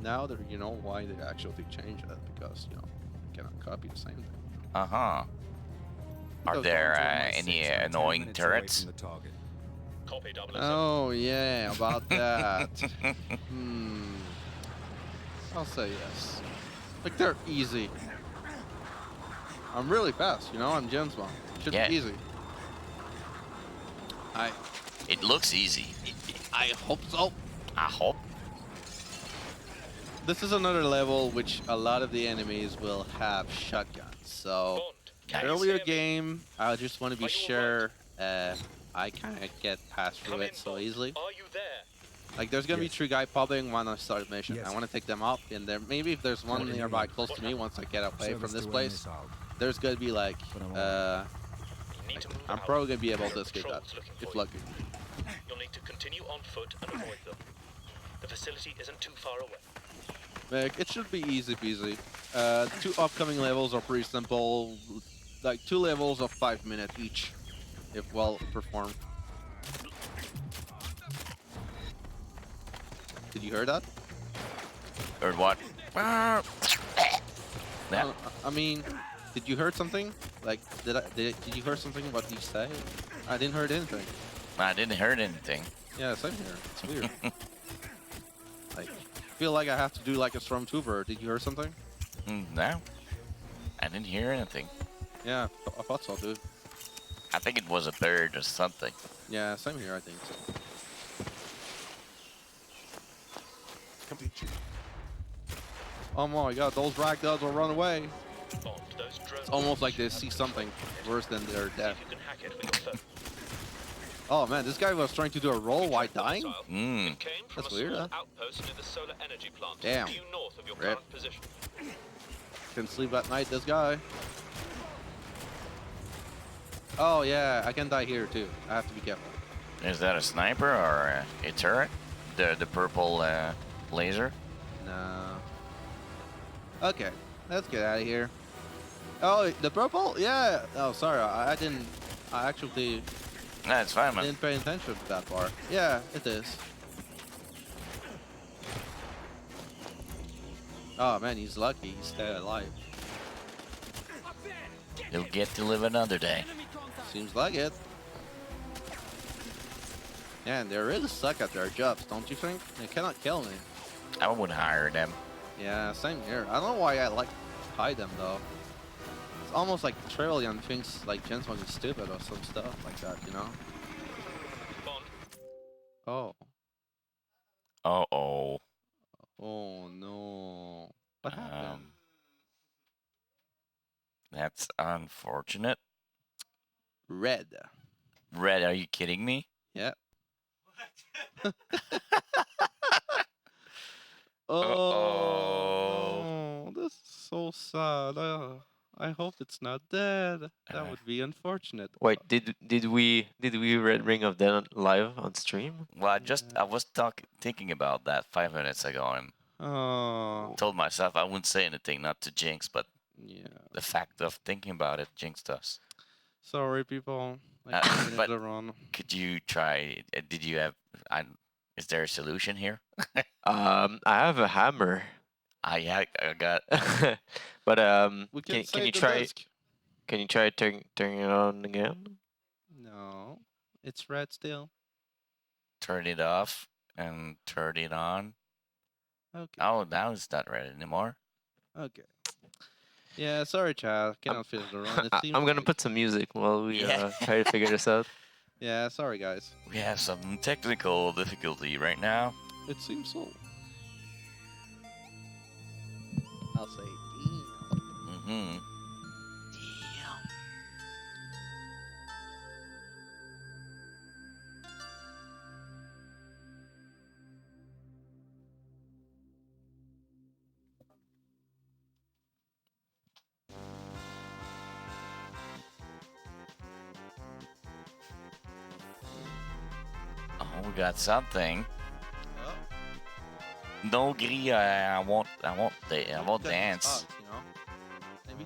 Now that you know why they actually changed it, because, you know, you cannot copy the same thing. Uh-huh. Are Because there Bond to MI6, any I'm 10 annoying minutes away turrets? from the target. Copy, 007. Oh, yeah, about that. I'll say yes. Like, they're easy. I'm really fast, you know, I'm James Bond. Should Yeah. be easy. It looks easy. I hope so. I hope. This is another level which a lot of the enemies will have shotguns. So Bond, earlier can you hear me? game, I just want to be Are you sure I kind of get past through Come in, it so Bond. easily. Are you there? Like there's gonna be 3 guys popping when I start a mission. Yes. I want to take them up, and there maybe if there's one nearby close to me once I get away from Service this to place, missile. there's gonna be like You need to move I'm out. probably gonna be able There to are escape that patrols looking if for you. lucky. You'll need to continue on foot and avoid them. The facility isn't too far away. Like, it should be easy peasy. The 2 upcoming levels are pretty simple, like 2 levels of 5 minutes each, if well performed. Did you hear that? Or what? Yeah. I mean, did you hear something? Like, did you hear something? What did you say? I didn't hear anything. I didn't hear anything. Yeah, same here. It's weird. Like, I feel like I have to do like a stormtrooper. Did you hear something? No. I didn't hear anything. Yeah, I thought so, dude. I think it was a bird or something. Yeah, same here. I think so. Oh my god, those ragdolls will run away. Bond, those drones It's almost like they see something worse than they're See dead. if you can hack it with your phone. Oh man, this guy was trying to do a roll while dying? Mm. It came from That's a weird, small huh? outpost near the solar energy plant, Damn. due north of your Rip. current position. Can sleep at night, this guy. Oh yeah, I can die here too. I have to be careful. Is that a sniper or a turret? The purple laser? No. Okay, let's get out of here. Oh, the purple? Yeah. Oh, sorry, I didn't. I actually That's fine, man. didn't pay attention to that part. Yeah, it is. Oh man, he's lucky. He's still alive. You'll get to live another day. Seems like it. Man, they really suck at their jobs, don't you think? They cannot kill me. I would hire them. Yeah, same here. I don't know why I like hide them though. It's almost like Trillion thinks like Jensen is stupid or some stuff like that, you know? Bond, Oh. Uh-oh. Oh no. What happened? That's unfortunate. Red. Red, are you kidding me? Yeah. Oh, this is so sad. I hope it's not dead. That would be unfortunate. Wait, did we Red Ring of Death live on stream? Well, I was thinking about that 5 minutes ago and Oh. told myself I wouldn't say anything, not to jinx, but Yeah. the fact of thinking about it jinxed us. Sorry, people. Uh, but- later on. Could you try? Did you have? Is there a solution here? I have a hammer, I got. but We can save you the try disc. turning it on again? No, it's red still. turn it off and turn it on. Okay. Oh, now it's not red anymore. Okay. Yeah, sorry, Chad. Cannot finish the run. It seems I'm gonna like... put some music while we Yeah. try to figure this out. Yeah, sorry, guys. We have some technical difficulty right now. It seems so. I'll say, Mm-hmm. Oh, we got something. Oh. No, Gris, I won't dance. Us, you know? Maybe.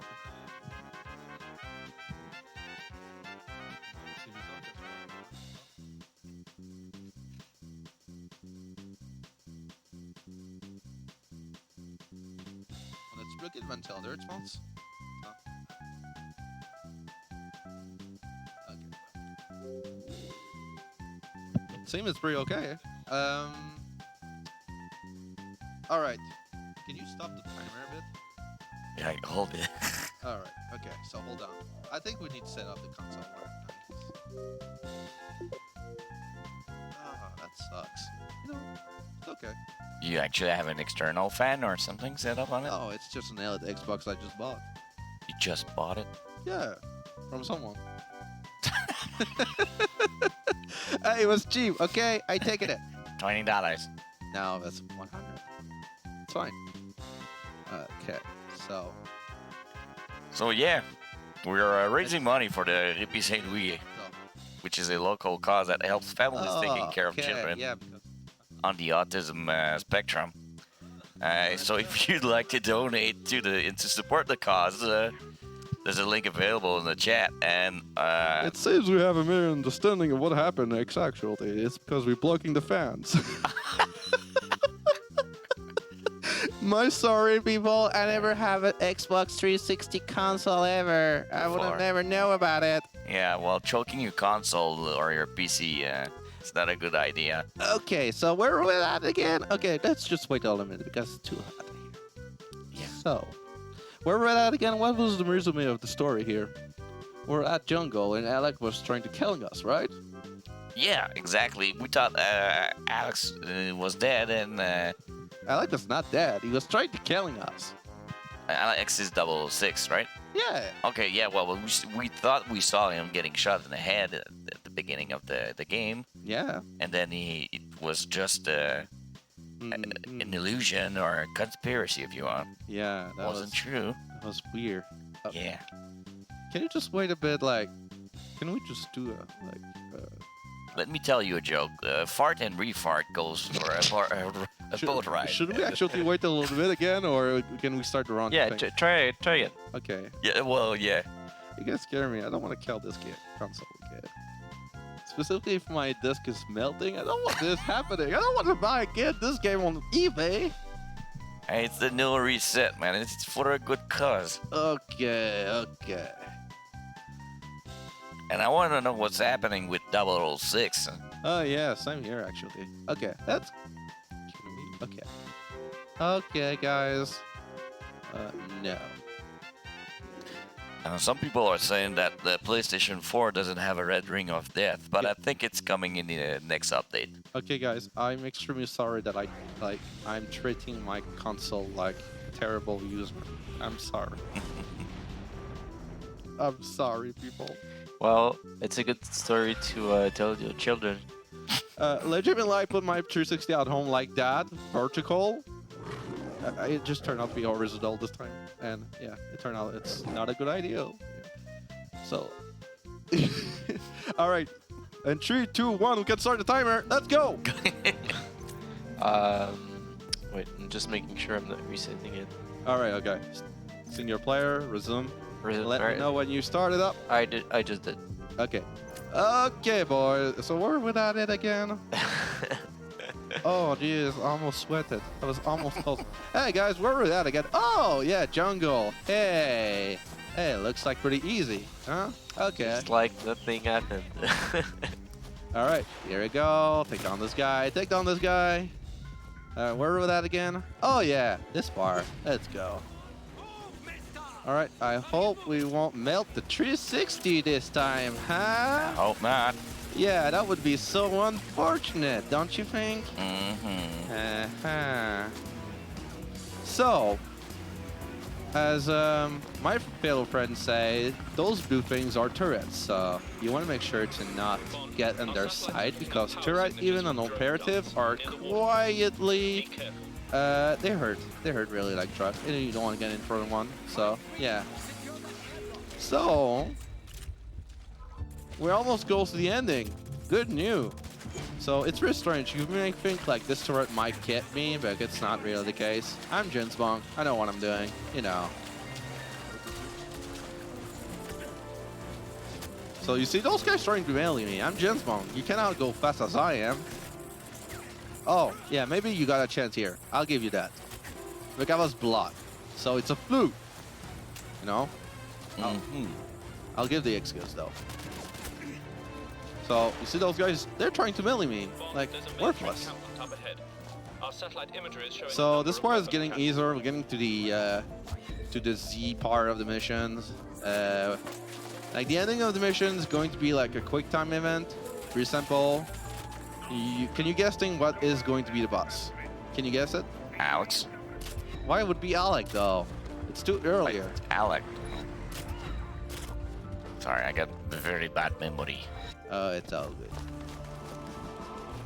Let's look at Mantel response. Okay. Seems it's pretty okay. All right. Can you stop the timer a bit? Yeah, I hold it. All right. Okay. So hold on. I think we need to set up the console more. Ah, that sucks. You know, it's okay. You actually have an external fan or something set up on it? No, it's just an Xbox I just bought. You just bought it? Yeah, from someone. Hey, it was cheap. Okay, I taken it. $20. No, that's 100. It's fine. Okay, so. So yeah, we're raising money for the Répit Saint Louis, which is a local cause that helps families taking care of children on the autism spectrum. So if you'd like to donate to support the cause, there's a link available in the chat. And it seems we have a misunderstanding of what happened actually. It's because we're blocking the fans. My sorry, people. I never have an Xbox 360 console ever. I would have never know about it. Yeah, well, choking your console or your PC, it's not a good idea. Okay, so where are we at again? Okay, let's just wait a minute because it's too hot here. Yeah. So, where we're at again? What was the resume of the story here? We're at jungle and Alec was trying to kill us, right? Yeah, exactly. We thought Alex was dead, and Alec was not dead. He was trying to killing us. Alex is 006, right? Yeah. Okay, yeah, well, we thought we saw him getting shot in the head at the beginning of the game. Yeah. And then it was just an illusion or a conspiracy, if you want. Yeah, that wasn't true. That was weird. Yeah. Can you just wait a bit? Like, can we just do a Let me tell you a joke. Fart and refart goes for a boat ride. Should we actually wait a little bit again, or can we start the wrong Yeah, thing? try it. Okay. Yeah, well, yeah. You guys scare me. I don't want to kill this console again. Specifically if my disc is melting, I don't want this happening. I don't want to buy this game on eBay. Hey, it's the NoReset, man. It's for a good cause. Okay. And I want to know what's happening with 006. Oh yeah, same here actually. Okay, that's okay. Okay, guys. No. Some people are saying that the PlayStation 4 doesn't have a red ring of death, but I think it's coming in the next update. Okay, guys, I'm extremely sorry that I'm treating my console like a terrible user. I'm sorry. I'm sorry, people. Well, it's a good story to tell your children. Legitimately, I put my 360 at home like that, vertical. It just turned out to be horizontal this time, and yeah, it turned out it's not a good idea. So, all right, and 3, 2, 1, we can start the timer. Let's go. Wait, I'm just making sure I'm not resetting it. All right, okay. Senior player, resume. Let me Alright. know when you started up. I just did. Okay. Okay, boys. So where are we at it again? Oh, geez. I almost sweated. I was almost close. Hey, guys. Where are we at again? Oh, yeah. Jungle. Hey. Hey, looks like pretty easy. Huh? Okay. It's like nothing happened. All right, here we go. Take down this guy. Take down this guy. Where were we at again? Oh yeah, this bar. Let's go. All right, I hope we won't melt the 360 this time, huh? I hope not. Yeah, that would be so unfortunate, don't you think? Mm-hmm. Uh-huh. So, as my fellow friends say, those blue things are turrets, so you want to make sure to not get on their side, because turret, even on imperative, are quietly, they hurt really like truck, and you don't want to get in front of one, so yeah. So, we're almost close to the ending. Good news. So it's really strange. You may think like this turret might get me, but it's not really the case. I'm Jinsbong. I know what I'm doing. You know. So you see those guys trying to melee me. I'm Jinsbong. You cannot go fast as I am. Oh, yeah, maybe you got a chance here. I'll give you that. Look, I was blocked. So it's a fluke. You know? I'll give the excuse though. So, you see those guys? They're trying to melee me. Like, worthless. So, this part is getting easier. We're getting to the Z part of the missions. Like, the ending of the mission is going to be like a quick time event. Pretty simple. Can you guess what is going to be the boss? Can you guess it? Alex. Why would it be Alec, though? It's too early. Like, Alec. Sorry, I got a very bad memory. It's all good.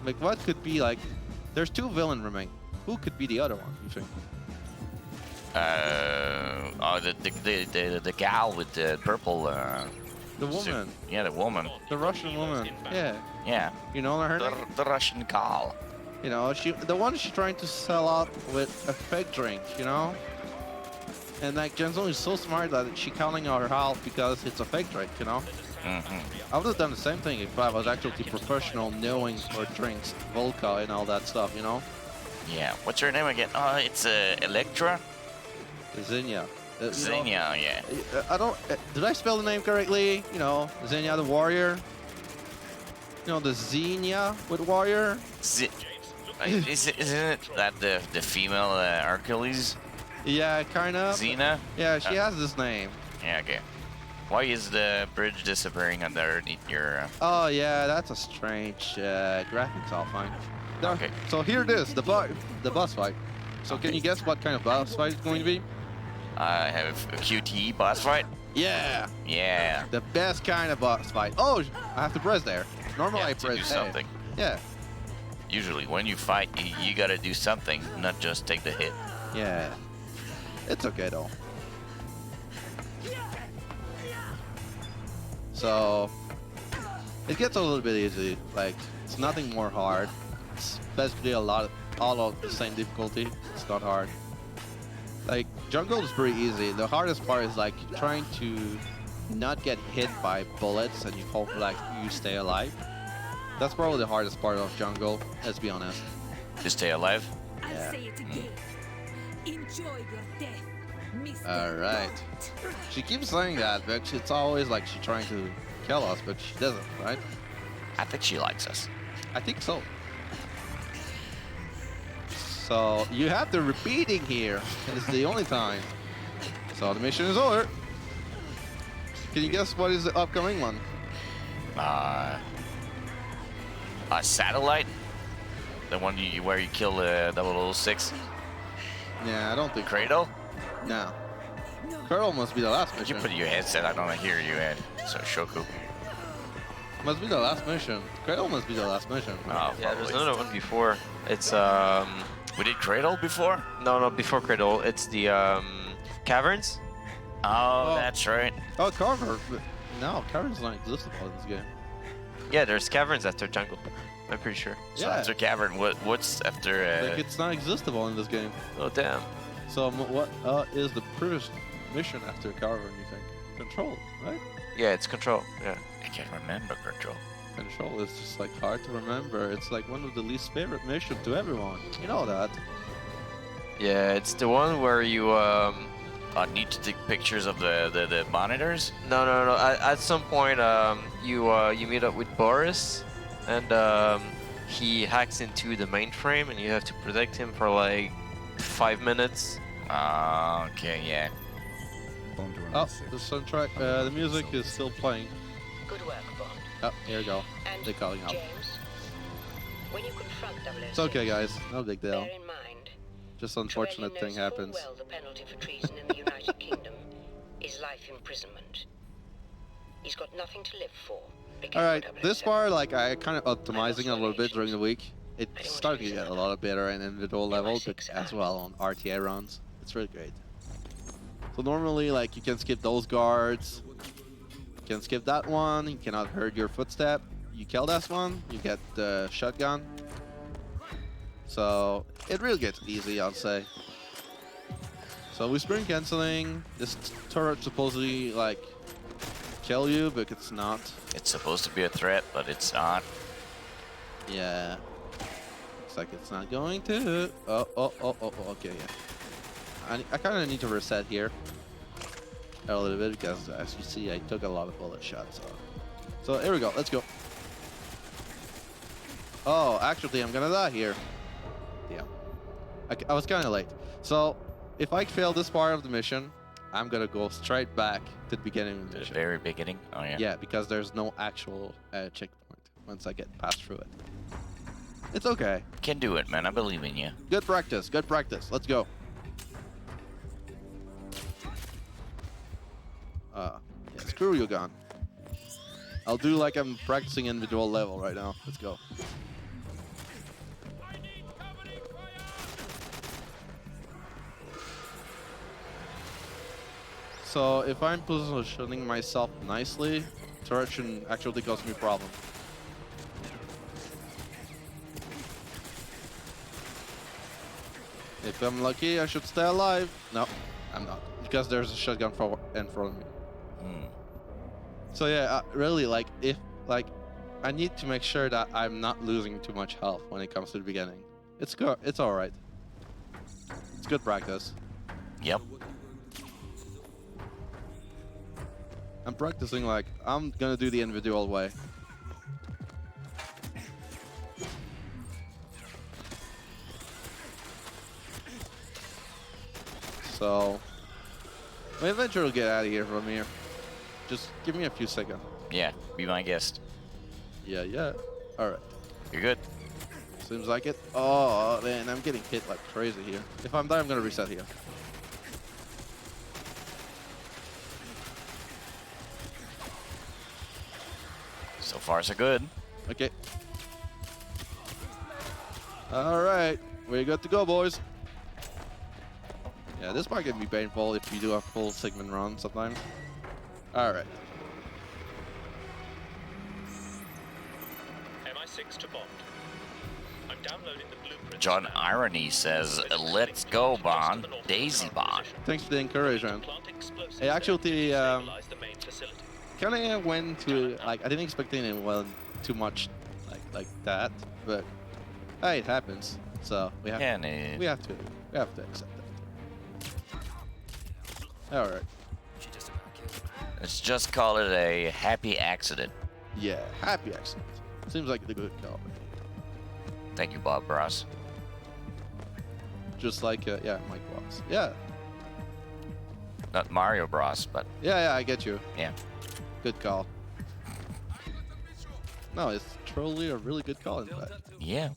Like, what could be like? There's two villain remaining. Who could be the other one? You think? Oh, the gal with the purple. The woman. Yeah, the woman. The Russian woman. Yeah. Yeah. You know her name? The Russian gal. You know, the one she's trying to sell out with a fake drink. You know. And like Jensen is so smart that she's counting on her health because it's a fake drink. You know. I would have done the same thing if I was actually professional, knowing for drinks, vodka, and all that stuff, you know? Yeah. What's her name again? It's Electra? Xenia. Xenia, yeah. I don't... did I spell the name correctly? You know, Xenia the warrior? You know, the Xenia with warrior? Isn't it that the female Hercules? Yeah, kind of. Xena? Yeah, she has this name. Yeah, okay. Why is the bridge disappearing underneath your... Oh, yeah, that's a strange graphics, I'll find. Okay. So here it is, the boss fight. So can you guess what kind of boss fight it's going to be? I have a QTE boss fight. Yeah. Yeah. The best kind of boss fight. Oh, I have to press there. Normally I press do something. Yeah. Usually when you fight, you gotta do something, not just take the hit. Yeah. It's okay though. So it gets a little bit easy. Like, it's nothing more hard. It's basically all of the same difficulty. It's not hard. Like, jungle is pretty easy. The hardest part is like trying to not get hit by bullets and you hope like you stay alive. That's probably the hardest part of jungle, let's be honest. To stay alive? Yeah. Say it again. Enjoy your death, Mr. Alright. She keeps saying that, but it's always like she's trying to kill us, but she doesn't, right? I think she likes us. I think so. So you have the repeating here, and it's the only time. So the mission is over. Can you guess what is the upcoming one? A satellite? The one where you kill 006? Yeah, I don't think Cradle? No. Cradle must be the last You mission. put your headset, I don't hear you, Ed. So Shoku. Must be the last mission. Cradle must be the last mission. Oh, Yeah, there's another one before. It's We did Cradle before? no, before Cradle. It's the caverns. Oh, that's right. Oh, Carver. No, Carver's not existable in this game. Yeah, there's caverns after jungle. I'm pretty sure. So Yeah. after Cavern, what's after... Like, it's not existable in this game. Oh damn. So what is the previous mission after Carver, you think? Control, right? Yeah, it's control. Yeah. I can't remember Control. Control is just like hard to remember. It's like one of the least favorite missions to everyone. You know that. Yeah, it's the one where you I need to take pictures of the monitors? No. At some point, you meet up with Boris, and he hacks into the mainframe, and you have to protect him for like 5 minutes. Okay, yeah. Oh, the soundtrack, the music is still playing. Good work, Bond. Oh, here we go. And They're calling out. James, when you confront 006, It's okay, guys. No big deal. bear in mind, Just unfortunate Trevelyan thing knows full happens. well the penalty for treason in the United Kingdom is life imprisonment. He's got nothing to live for. Alright, this part, like, I kind of optimizing a little bit during the week. It's starting to get a lot better in individual level, but as well on RTA runs. It's really great. So normally, like, you can skip those guards. You can skip that one. You cannot hurt your footstep. You kill this one, you get the shotgun. So it really gets easy, I'll say. So we sprint canceling. This turret supposedly like kill you, but it's not. It's supposed to be a threat, but it's not. Yeah. Looks like it's not going to. Oh, okay, yeah. I kind of need to reset here a little bit because, as you see, I took a lot of bullet shots. So here we go. Let's go. Oh, actually, I'm gonna die here. Yeah. I was kind of late. So if I fail this part of the mission, I'm gonna go straight back to the beginning of the mission. The very beginning? Oh, yeah. Yeah, because there's no actual checkpoint once I get passed through it. It's okay. Can do it, man. I believe in you. Good practice. Good practice. Let's go. Yeah, screw you, gun. I'll do like I'm practicing individual level right now. Let's go. So if I'm positioning myself nicely, turret shouldn't actually cause me a problem. If I'm lucky, I should stay alive. No, I'm not, because there's a shotgun in front of me. So yeah, really, like, if, like, I need to make sure that I'm not losing too much health when it comes to the beginning. It's good. It's all right. It's good practice. Yep. I'm practicing like I'm gonna do the individual way. So we eventually will get out of here from here. Just give me a few seconds. Yeah, be my guest. Yeah, yeah. All right. You're good. Seems like it. Oh man, I'm getting hit like crazy here. If I'm there, I'm gonna reset here. So far, so good. Okay. All right, we got to go, boys. Yeah, this might can be painful if you do a full segment run sometimes. All right. MI6 to Bond. I'm downloading the blueprint. John Irony says, "Let's go, Bond. DaisyFannn." Thanks for the encouragement. Hey, actually, kind of went to, like, I didn't expect anyone too much like that, but hey, it happens. So we have to accept that. All right. Let's just call it a happy accident. Yeah, happy accident. Seems like the good call. Thank you, Bob Ross. Just like yeah, Mike Ross. Yeah. Not Mario Bros, but Yeah, I get you. yeah. Good call. No, it's truly a really good call, in fact. Yeah.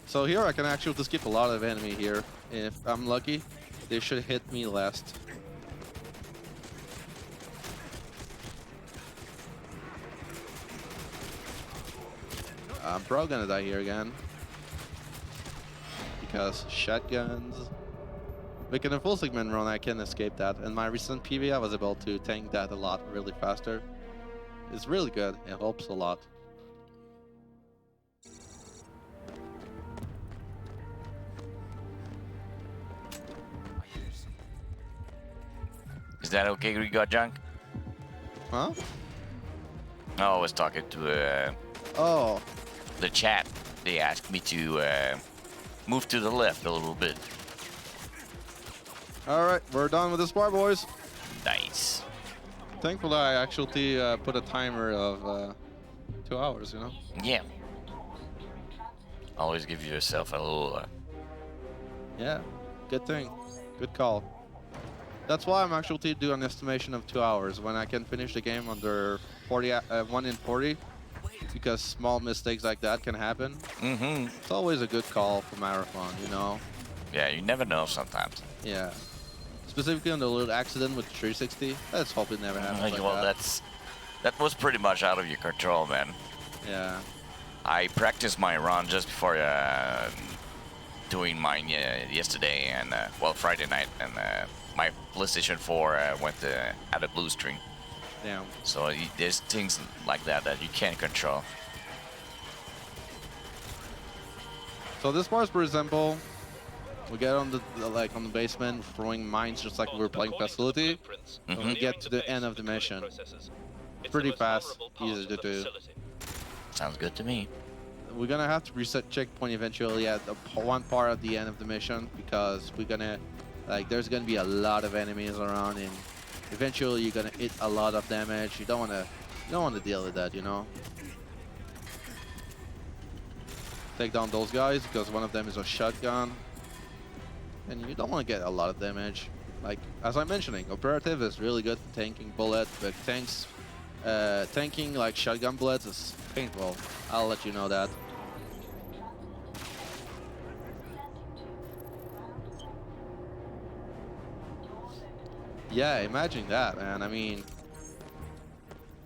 So here I can actually skip a lot of enemy here. If I'm lucky, they should hit me last. I'm probably gonna die here again. Because shotguns. But in a full segment run, I can escape that. In my recent PV, I was able to tank that a lot really faster. It's really good. It helps a lot. Is that okay, we got junk? Huh? No, I was talking to Oh. the chat. They asked me to move to the left a little bit. Alright, we're done with this part, boys. Nice. Thankfully, I actually put a timer of 2 hours, you know? Yeah. Always give yourself a little. Yeah, good thing. Good call. That's why I'm actually doing an estimation of 2 hours when I can finish the game under 1 in 40, because small mistakes like that can happen. Mm-hmm. It's always a good call for marathon, you know? Yeah, you never know sometimes. Yeah. Specifically on the little accident with the 360. Let's hope it never happens like Well, that. that was pretty much out of your control, man. Yeah. I practiced my run just before doing mine yesterday and well, Friday night, and my PlayStation 4 had a blue screen. Damn. So there's things like that you can't control. So this part is pretty simple. We get on the on the basement, throwing mines just like we were playing Facility. And we get to the end of the mission. Pretty fast, easy to do. Sounds good to me. We're gonna have to reset checkpoint eventually at one part at the end of the mission, because we're gonna there's gonna be a lot of enemies around, and eventually you're gonna hit a lot of damage. You don't wanna deal with that, you know. Take down those guys because one of them is a shotgun, and you don't want to get a lot of damage. Like as I'm mentioning, operative is really good at tanking bullets, but tanking like shotgun bullets is painful. I'll let you know that. Yeah, imagine that, man. I mean,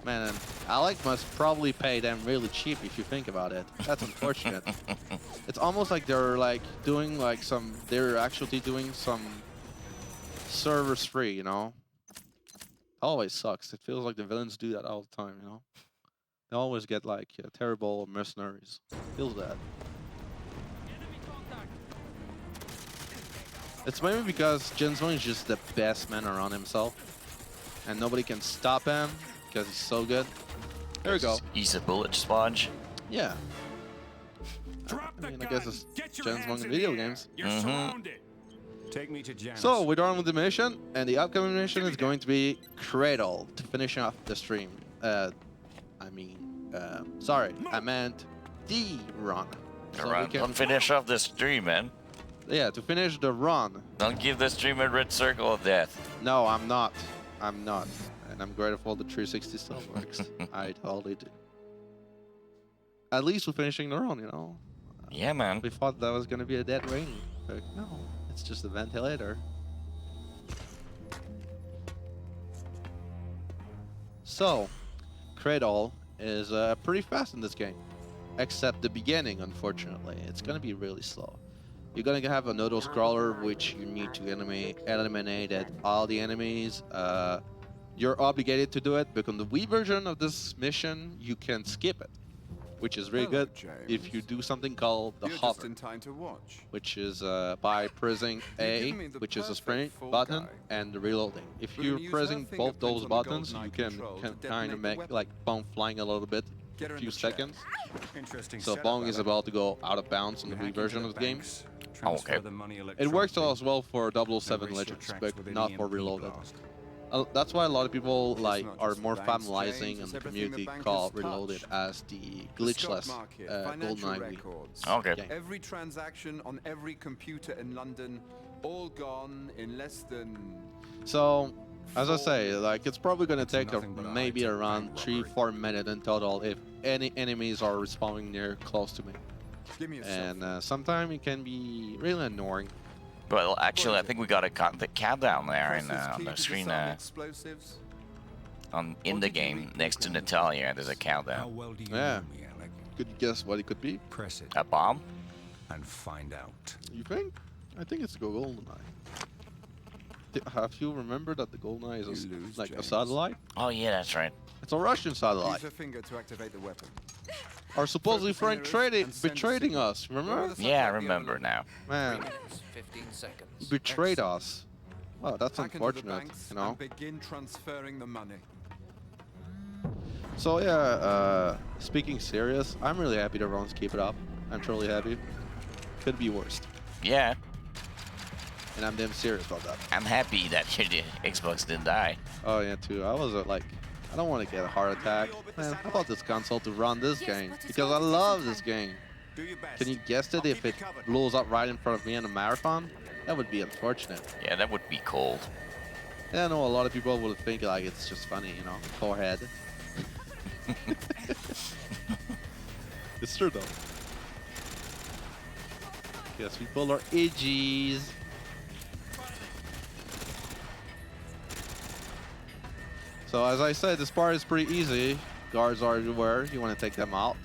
man, Alec must probably pay them really cheap if you think about it. That's unfortunate. It's almost like they're doing they're actually doing some servers free, you know? Always sucks. It feels like the villains do that all the time, you know? They always get terrible mercenaries. Feels that. It's maybe because Jensung is just the best man around himself, and nobody can stop him because he's so good. There we go. He's a bullet sponge. Yeah. I mean, I guess it's Jensung in video games. Take me to Janus. So we're done with the mission, and the upcoming mission is going to be Cradle to finish off the stream. Sorry, I meant the run. The run. Don't finish off the stream, man. Yeah, to finish the run. Don't give the stream a red circle of death. No, I'm not. I'm not. And I'm grateful the 360 still works. I totally do. At least we're finishing the run, you know? Yeah, man. We thought that was going to be a dead ring, but no. It's just a ventilator. So, Cradle is pretty fast in this game. Except the beginning, unfortunately. It's going to be really slow. You're going to have an auto-scroller, which you need to eliminate all the enemies. You're obligated to do it, but on the Wii version of this mission, you can skip it, which is really good if you do something called the hover, which is by pressing A, which is a sprint button, and the reloading. If you're pressing both those buttons, you can kind of make Bong flying a little bit, a few seconds. So Bong is about to go out of bounds on the Wii version of the game. Oh, okay. It works as well for 007 Legends, but not for Reloaded. That's why a lot of people are more familiarizing in the community call Reloaded as the glitchless GoldenEye Wii. Okay. Game. Every transaction on every computer in London, all gone in less than. So, as I say, it's probably gonna take maybe around 3-4 minutes in total if any enemies are respawning near close to me. And sometimes it can be really annoying. Well, actually, I think we got the countdown there on the screen in the game next to Natalia. There's a countdown. Yeah. Could you guess what it could be? Press it A bomb? and find out. You think? I think it's the GoldenEye. Have you remembered that the GoldenEye is a satellite? Oh yeah, that's right. It's a Russian satellite. Use a finger to activate the weapon. Our supposedly friend betraying us, remember? Yeah, I remember now. Man, 15 seconds. betrayed us. Well, that's unfortunate, you know? Begin transferring the money. So yeah, speaking serious, I'm really happy the rounds keep it up. I'm truly happy. Could be worse. Yeah. and I'm damn serious about that. I'm happy that the Xbox didn't die. Oh yeah, too. I was like, I don't want to get a heart attack. Man, how about this console to run this game? Because I love this game. Can you guess it if it blows up right in front of me in a marathon? That would be unfortunate. Yeah, that would be cold. Yeah, I know a lot of people would think like it's just funny, you know, forehead. It's true though. Yes, people are edgies. So as I said, this part is pretty easy. Guards are everywhere. You want to take them out.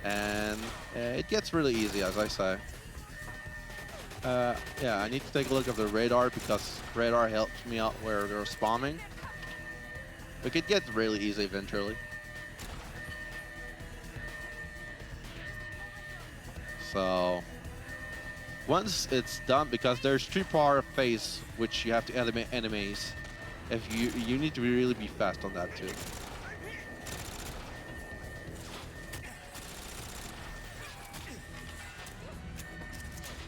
And it gets really easy, as I say. Yeah, I need to take a look at the radar because radar helps me out where they're spamming. But it gets really easy eventually. So once it's done, because there's 3 part phase which you have to eliminate enemies. If you need to really be fast on that too.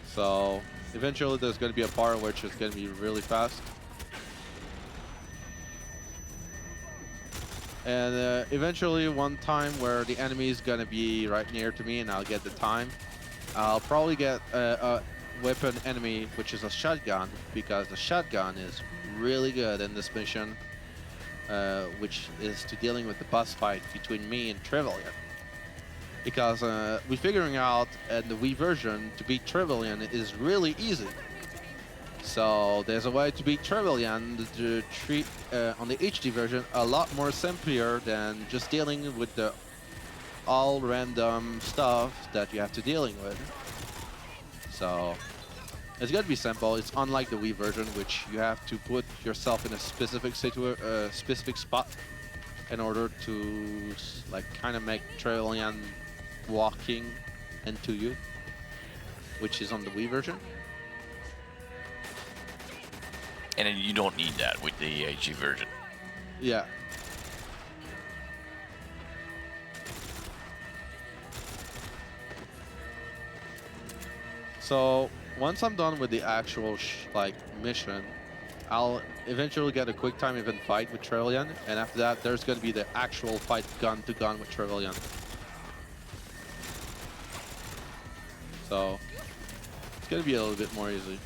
So eventually there's going to be a part which is going to be really fast. And eventually one time where the enemy is going to be right near to me and I'll get the time. I'll probably get a weapon enemy which is a shotgun, because the shotgun is really good in this mission, which is to dealing with the boss fight between me and Trevelyan. Because we're figuring out in the Wii version to beat Trevelyan is really easy. So there's a way to beat Trevelyan to treat on the HD version a lot more simpler than just dealing with the all random stuff that you have to dealing with. So it's gonna be simple. It's unlike the Wii version, which you have to put yourself in a specific specific spot in order to like kind of make Trevelyan walking into you, which is on the Wii version. And then you don't need that with the HD version. Yeah. So once I'm done with the actual like mission, I'll eventually get a quick time event fight with Trevelyan, and after that there's going to be the actual fight gun to gun with Trevelyan. So it's going to be a little bit more easy.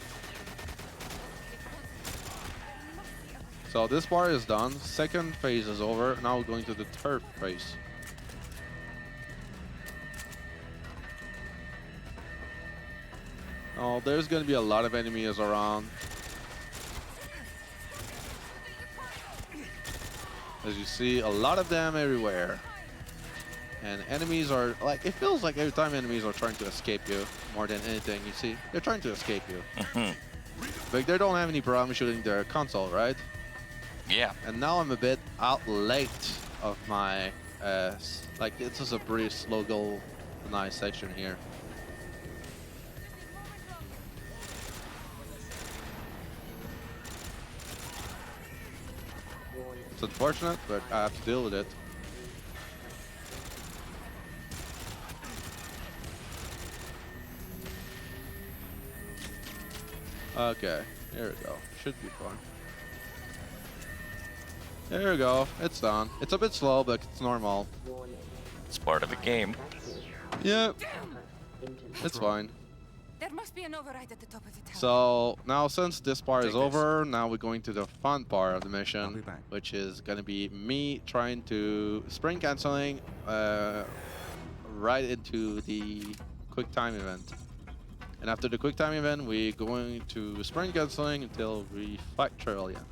So this part is done. Second phase is over. Now we're going to the third phase. Oh, there's going to be a lot of enemies around. As you see, a lot of them everywhere. And enemies are like, it feels like every time enemies are trying to escape you more than anything, you see, they're trying to escape you. But they don't have any problem shooting their console, right? Yeah. And now I'm a bit out late of my, like this is a pretty slow GoldenEye section here. It's unfortunate, but I have to deal with it. Okay, here we go. Should be fun. There we go. It's done. It's a bit slow, but it's normal. It's part of the game. Yeah. It's fine. There must be an override at the top of the tower. So now since this part is over, now we're going to the fun part of the mission, which is going to be me trying to sprint canceling right into the quick time event. And after the quick time event, we're going to sprint canceling until we fight Trevelyan.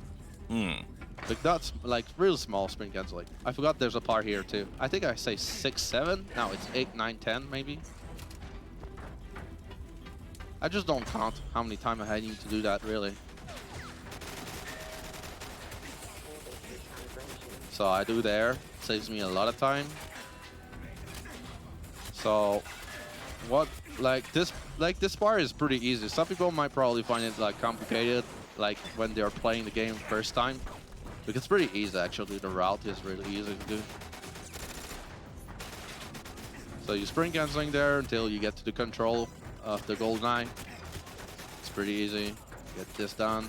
Like that's like real small sprint canceling. I forgot there's a part here too. I think I say 6, 7. Now it's 8, 9, 10 maybe. I just don't count how many times I need to do that really. So I do there, saves me a lot of time. So what like this part is pretty easy. Some people might probably find it like complicated, like when they're playing the game first time. But it's pretty easy actually. The route is really easy to do. So you sprint canceling there until you get to the control of the GoldenEye. It's pretty easy. Get this done.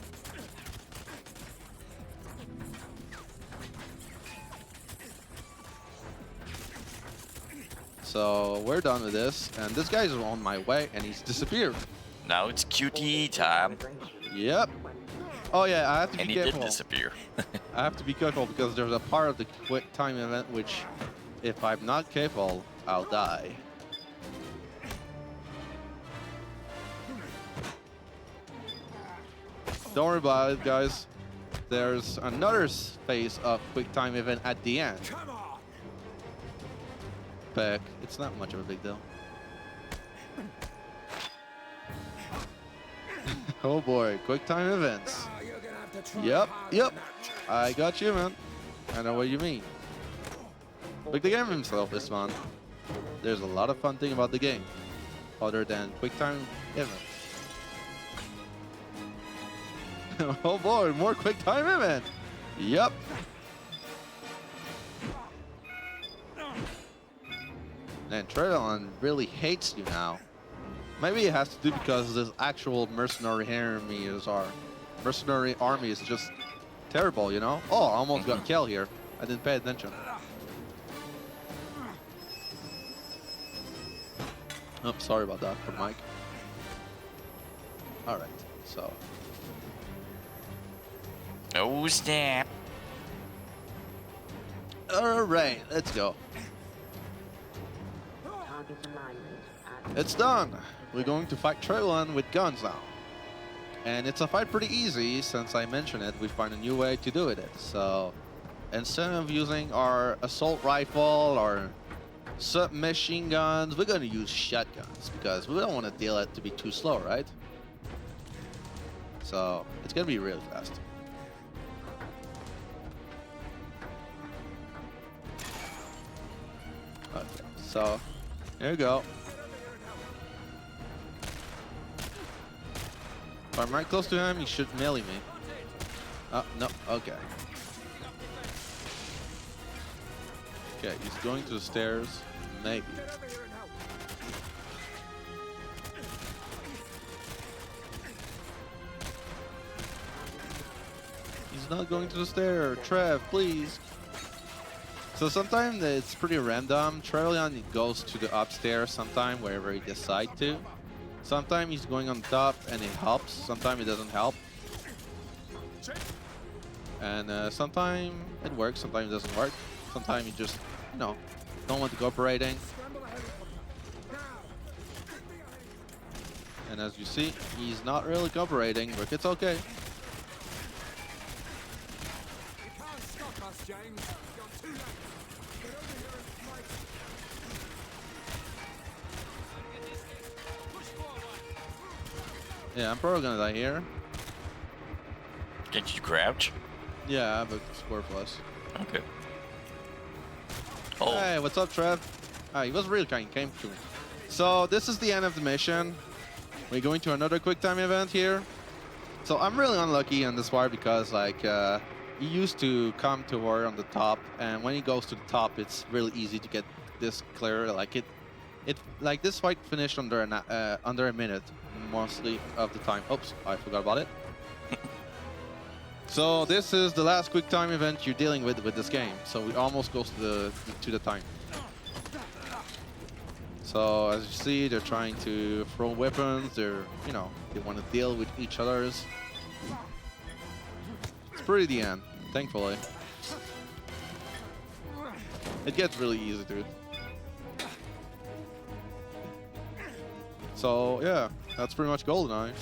So we're done with this, and this guy's on my way, and he's disappeared. Now it's QTE time. Yep. Oh yeah, I have to And be he careful. did disappear. I have to be careful because there's a part of the quick time event which, if I'm not careful, I'll die. Don't worry about it, guys. There's another phase of quick time event at the end. But it's not much of a big deal. Oh boy, quick time events. Yep. I got you, man. I know what you mean. But the game himself is fun. There's a lot of fun thing about the game, other than quick time events. Oh boy, more quick time event. Yep. And Trailon really hates you now. Maybe it has to do because this actual mercenary army is just terrible, you know? Oh, I almost got killed here. I didn't pay attention. Oh, sorry about that for Mike. All right, so. Oh snap! All right, let's go. It's done. We're going to fight Trailon with guns now. And it's a fight pretty easy, since I mentioned it, we find a new way to do it. So, instead of using our assault rifle or submachine guns, we're going to use shotguns, because we don't want to deal it to be too slow, right? So, it's going to be really fast. Okay, so, here we go. If I'm right close to him, he should melee me. Oh, no, okay. Okay, he's going to the stairs. Maybe. He's not going to the stair. Trev, please. So sometimes it's pretty random. Trailon goes to the upstairs sometime, wherever he decides to. Sometimes he's going on top and it helps. Sometimes it doesn't help. And sometimes it works, sometimes it doesn't work. Sometimes you just, you know, don't want to cooperating. And as you see, he's not really cooperating, but it's okay. Yeah, I'm probably gonna die here. Did you crouch? Yeah, I have a score plus. Okay. Oh. Hey, what's up, Trev? He was really kind, came to me. So this is the end of the mission. We're going to another quick time event here. So I'm really unlucky on this part because like he used to come to her on the top, and when he goes to the top, it's really easy to get this clear. Like like this fight finished under a minute mostly of the time. Oops, I forgot about it. So this is the last quick time event you're dealing with this game. So we almost goes to the time. So as you see, they're trying to throw weapons. They want to deal with each other's. It's pretty the end, thankfully. It gets really easy, dude. So yeah, that's pretty much GoldenEye.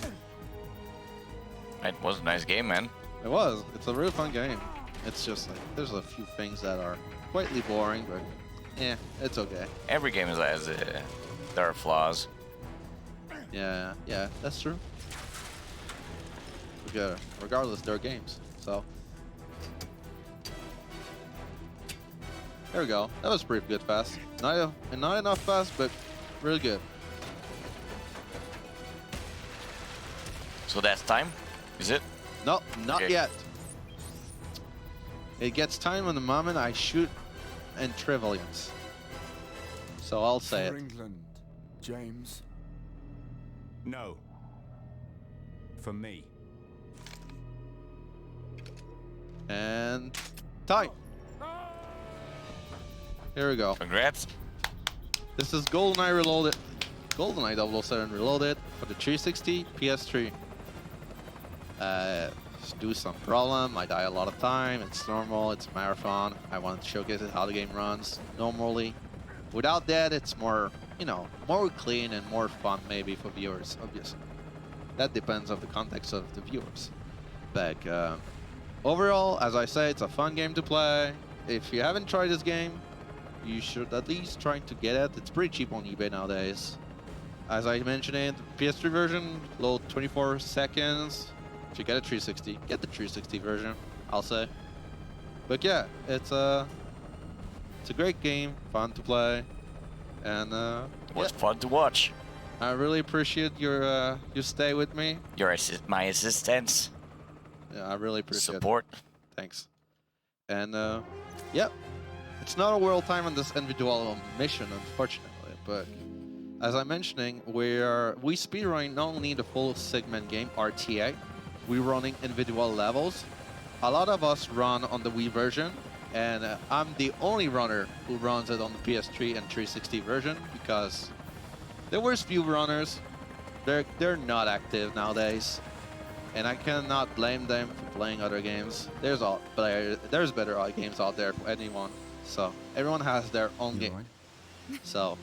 It was a nice game, man. It was. It's a real fun game. It's just like there's a few things that are quietly boring, but yeah, it's okay. Every game has there are flaws. Yeah, that's true. Yeah, regardless, they're games. So there we go. That was pretty good fast. Not enough fast, but really good. So that's time? Is it? No, not Okay. yet. It gets time on the moment I shoot and Trevelyan's. So I'll say For it. England, James. No. For me. And tie. Here we go. Congrats. This is GoldenEye Reloaded. GoldenEye 007 Reloaded for the 360 PS3. Do some problem. I die a lot of time. It's normal. It's a marathon. I want to showcase how the game runs normally. Without that, it's more, you know, more clean and more fun maybe for viewers, obviously. That depends on the context of the viewers. But overall, as I say, it's a fun game to play. If you haven't tried this game, you should at least try to get it. It's pretty cheap on eBay nowadays. As I mentioned in the PS3 version, load 24 seconds. If you get a 360, get the 360 version, I'll say. But yeah, it's a great game, fun to play, and was fun to watch. I really appreciate your stay with me. My assistance. Yeah, I really appreciate support. Thanks. And yeah, it's not a world time on this individual mission, unfortunately. But as I'm mentioning, we speedrun not only the full segment game RTA, we're running individual levels. A lot of us run on the Wii version, and I'm the only runner who runs it on the PS3 and 360 version because there were few runners. They're not active nowadays, and I cannot blame them for playing other games. There's better games out there for anyone. So everyone has their own game. So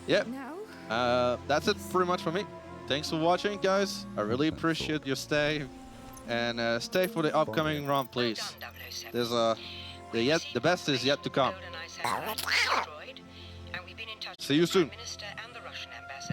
yeah, that's it pretty much for me. Thanks for watching, guys. I really appreciate your stay, and stay for the upcoming run, please. There's the best is yet to come. See you soon.